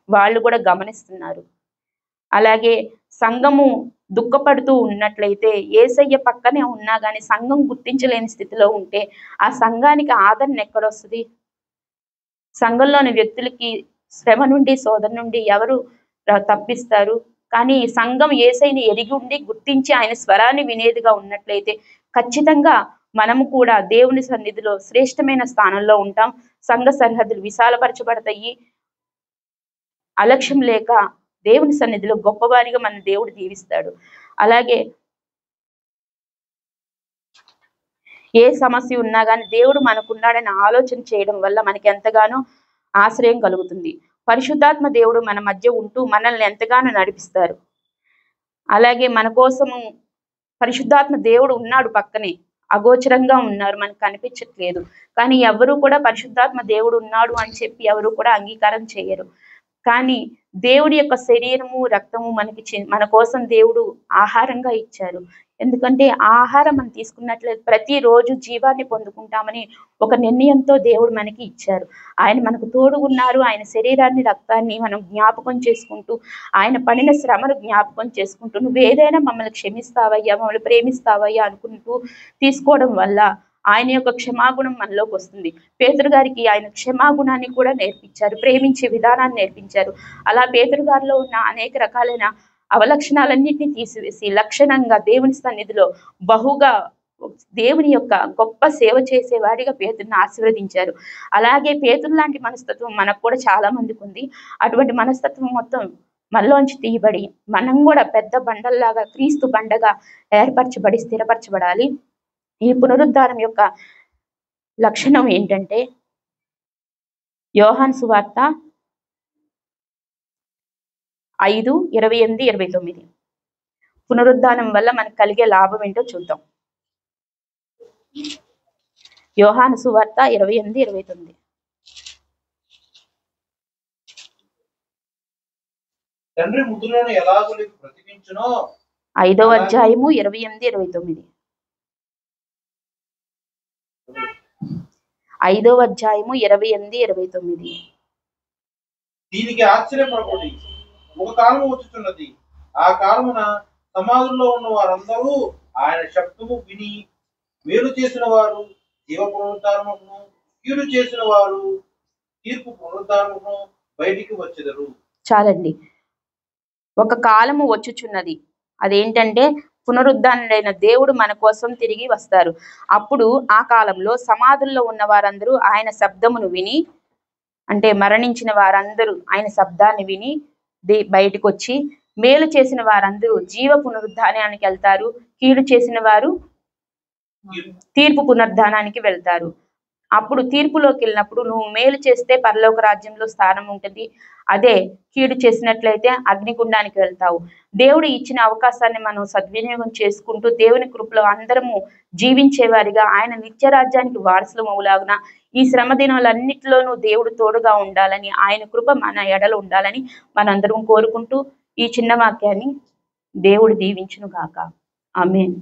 వాళ్ళు కూడా గమనిస్తున్నారు. అలాగే సంఘము దుఃఖపడుతూ ఉన్నట్లయితే యేసయ్య పక్కనే ఉన్నా కానీ సంఘం గుర్తించలేని స్థితిలో ఉంటే ఆ సంఘానికి ఆదరణ ఎక్కడొస్తుంది? సంఘంలోని వ్యక్తులకి శ్రమ నుండి, శోధన నుండి ఎవరు తప్పిస్తారు? కానీ సంఘం యేసయ్యని ఎరిగి ఉండి గుర్తించి ఆయన స్వరాన్ని వినేదిగా ఉన్నట్లయితే ఖచ్చితంగా మనము కూడా దేవుని సన్నిధిలో శ్రేష్టమైన స్థానంలో ఉంటాం. సంఘ సరిహద్దులు విశాలపరచబడతాయి. అలక్ష్యం లేక దేవుని సన్నిధిలో గొప్పవారిగా మన దేవుడు దీవిస్తాడు. అలాగే ఏ సమస్య ఉన్నా కానీ దేవుడు మనకున్నాడని ఆలోచన చేయడం వల్ల మనకి ఎంతగానో ఆశ్రయం కలుగుతుంది. పరిశుద్ధాత్మ దేవుడు మన మధ్య ఉంటూ మనల్ని ఎంతగానో నడిపిస్తారు. అలాగే మన కోసము పరిశుద్ధాత్మ దేవుడు ఉన్నాడు పక్కనే, అగోచరంగా ఉన్నారు, మనకు కనిపించట్లేదు. కానీ ఎవరు కూడా పరిశుద్ధాత్మ దేవుడు ఉన్నాడు అని చెప్పి ఎవరు కూడా అంగీకారం చేయరు. కానీ దేవుడి యొక్క శరీరము రక్తము మన కోసం దేవుడు ఆహారంగా ఇచ్చారు. ఎందుకంటే ఆ ఆహారం మనం తీసుకున్నట్లయితే ప్రతిరోజు జీవాన్ని పొందుకుంటామని ఒక నిర్ణయంతో దేవుడు మనకి ఇచ్చారు. ఆయన మనకు తోడుగున్నారు. ఆయన శరీరాన్ని రక్తాన్ని మనం జ్ఞాపకం చేసుకుంటూ, ఆయన పడిన శ్రమను జ్ఞాపకం చేసుకుంటూ, నువ్వు ఏదైనా మమ్మల్ని క్షమిస్తావయ్యా, మమ్మల్ని ప్రేమిస్తావయ్యా అనుకుంటూ తీసుకోవడం వల్ల ఆయన యొక్క క్షమాగుణం మనలోకి వస్తుంది. పేతురు గారికి ఆయన క్షమాగుణాన్ని కూడా నేర్పించారు, ప్రేమించే విధానాన్ని నేర్పించారు. అలా పేతురు గారిలో ఉన్న అనేక రకాలైన అవలక్షణాలన్నింటినీ తీసివేసి లక్షణంగా దేవుని సన్నిధిలో బహుగా దేవుని యొక్క గొప్ప సేవ చేసేవాడిగా పేతురుని ఆశీర్వదించారు. అలాగే పేతురు లాంటి మనస్తత్వం మనకు కూడా చాలా మందికి ఉంది. అటువంటి మనస్తత్వం మొత్తం మనలోంచి తీయబడి మనం కూడా పెద్ద బండల్లాగా క్రీస్తు బండగా ఏర్పరచబడి స్థిరపరచబడాలి. ఈ పునరుద్ధానం యొక్క లక్షణం ఏంటంటే యోహాను సువార్త 5:28-29 పునరుద్ధానం వల్ల మనకు కలిగే లాభం ఏంటో చూద్దాం. యోహాను సువార్త 28-29. తండ్రి ముద్దులను ఎలాగో నీకు బ్రతికించునో 5వ అధ్యాయము 28-29. 5వ అధ్యాయము 28-29. దీనికి ఆశ్చర్యపడకూడదు. ఒక కాలము వచ్చుచున్నది, ఆ కాలమున సమాధుల్లో ఉన్న వారందరూ ఆయన శబ్దము విని మేలు చేసిన వారు జీవ పునరుద్ధానమును, కీడు చేసిన వారు తీర్పు పునరుద్ధానమును బయటికి వచ్చెదరు. చాలండి. ఒక కాలము వచ్చుచున్నది, అదేంటంటే పునరుద్ధానుడైన దేవుడు మన కోసం తిరిగి వస్తారు. అప్పుడు ఆ కాలంలో సమాధుల్లో ఉన్న వారందరూ ఆయన శబ్దమును విని, అంటే మరణించిన వారందరూ ఆయన శబ్దాన్ని విని బయటకు వచ్చి, మేలు చేసిన వారందరూ జీవ పునరుద్ధానానికి వెళ్తారు, కీడు చేసిన వారు తీర్పు పునరుద్ధానానికి వెళ్తారు. అప్పుడు తీర్పులోకి వెళ్ళినప్పుడు నువ్వు మేలు చేస్తే పరలోక రాజ్యంలో స్థానం ఉంటుంది, అదే కీడు చేసినట్లయితే అగ్నిగుండానికి వెళ్తావు. దేవుడు ఇచ్చిన అవకాశాన్ని మనం సద్వినియోగం చేసుకుంటూ దేవుని కృపలో అందరము జీవించేవారిగా ఆయన నిత్య రాజ్యానికి వారసులం అవులాగున ఈ శ్రమ దినాలన్నిటిలోనూ దేవుడు తోడుగా ఉండాలని, ఆయన కృప మన ఎడల ఉండాలని మనందరం కోరుకుంటూ ఈ చిన్న వాక్యాన్ని దేవుడు దీవించును గాక. ఆమేన్.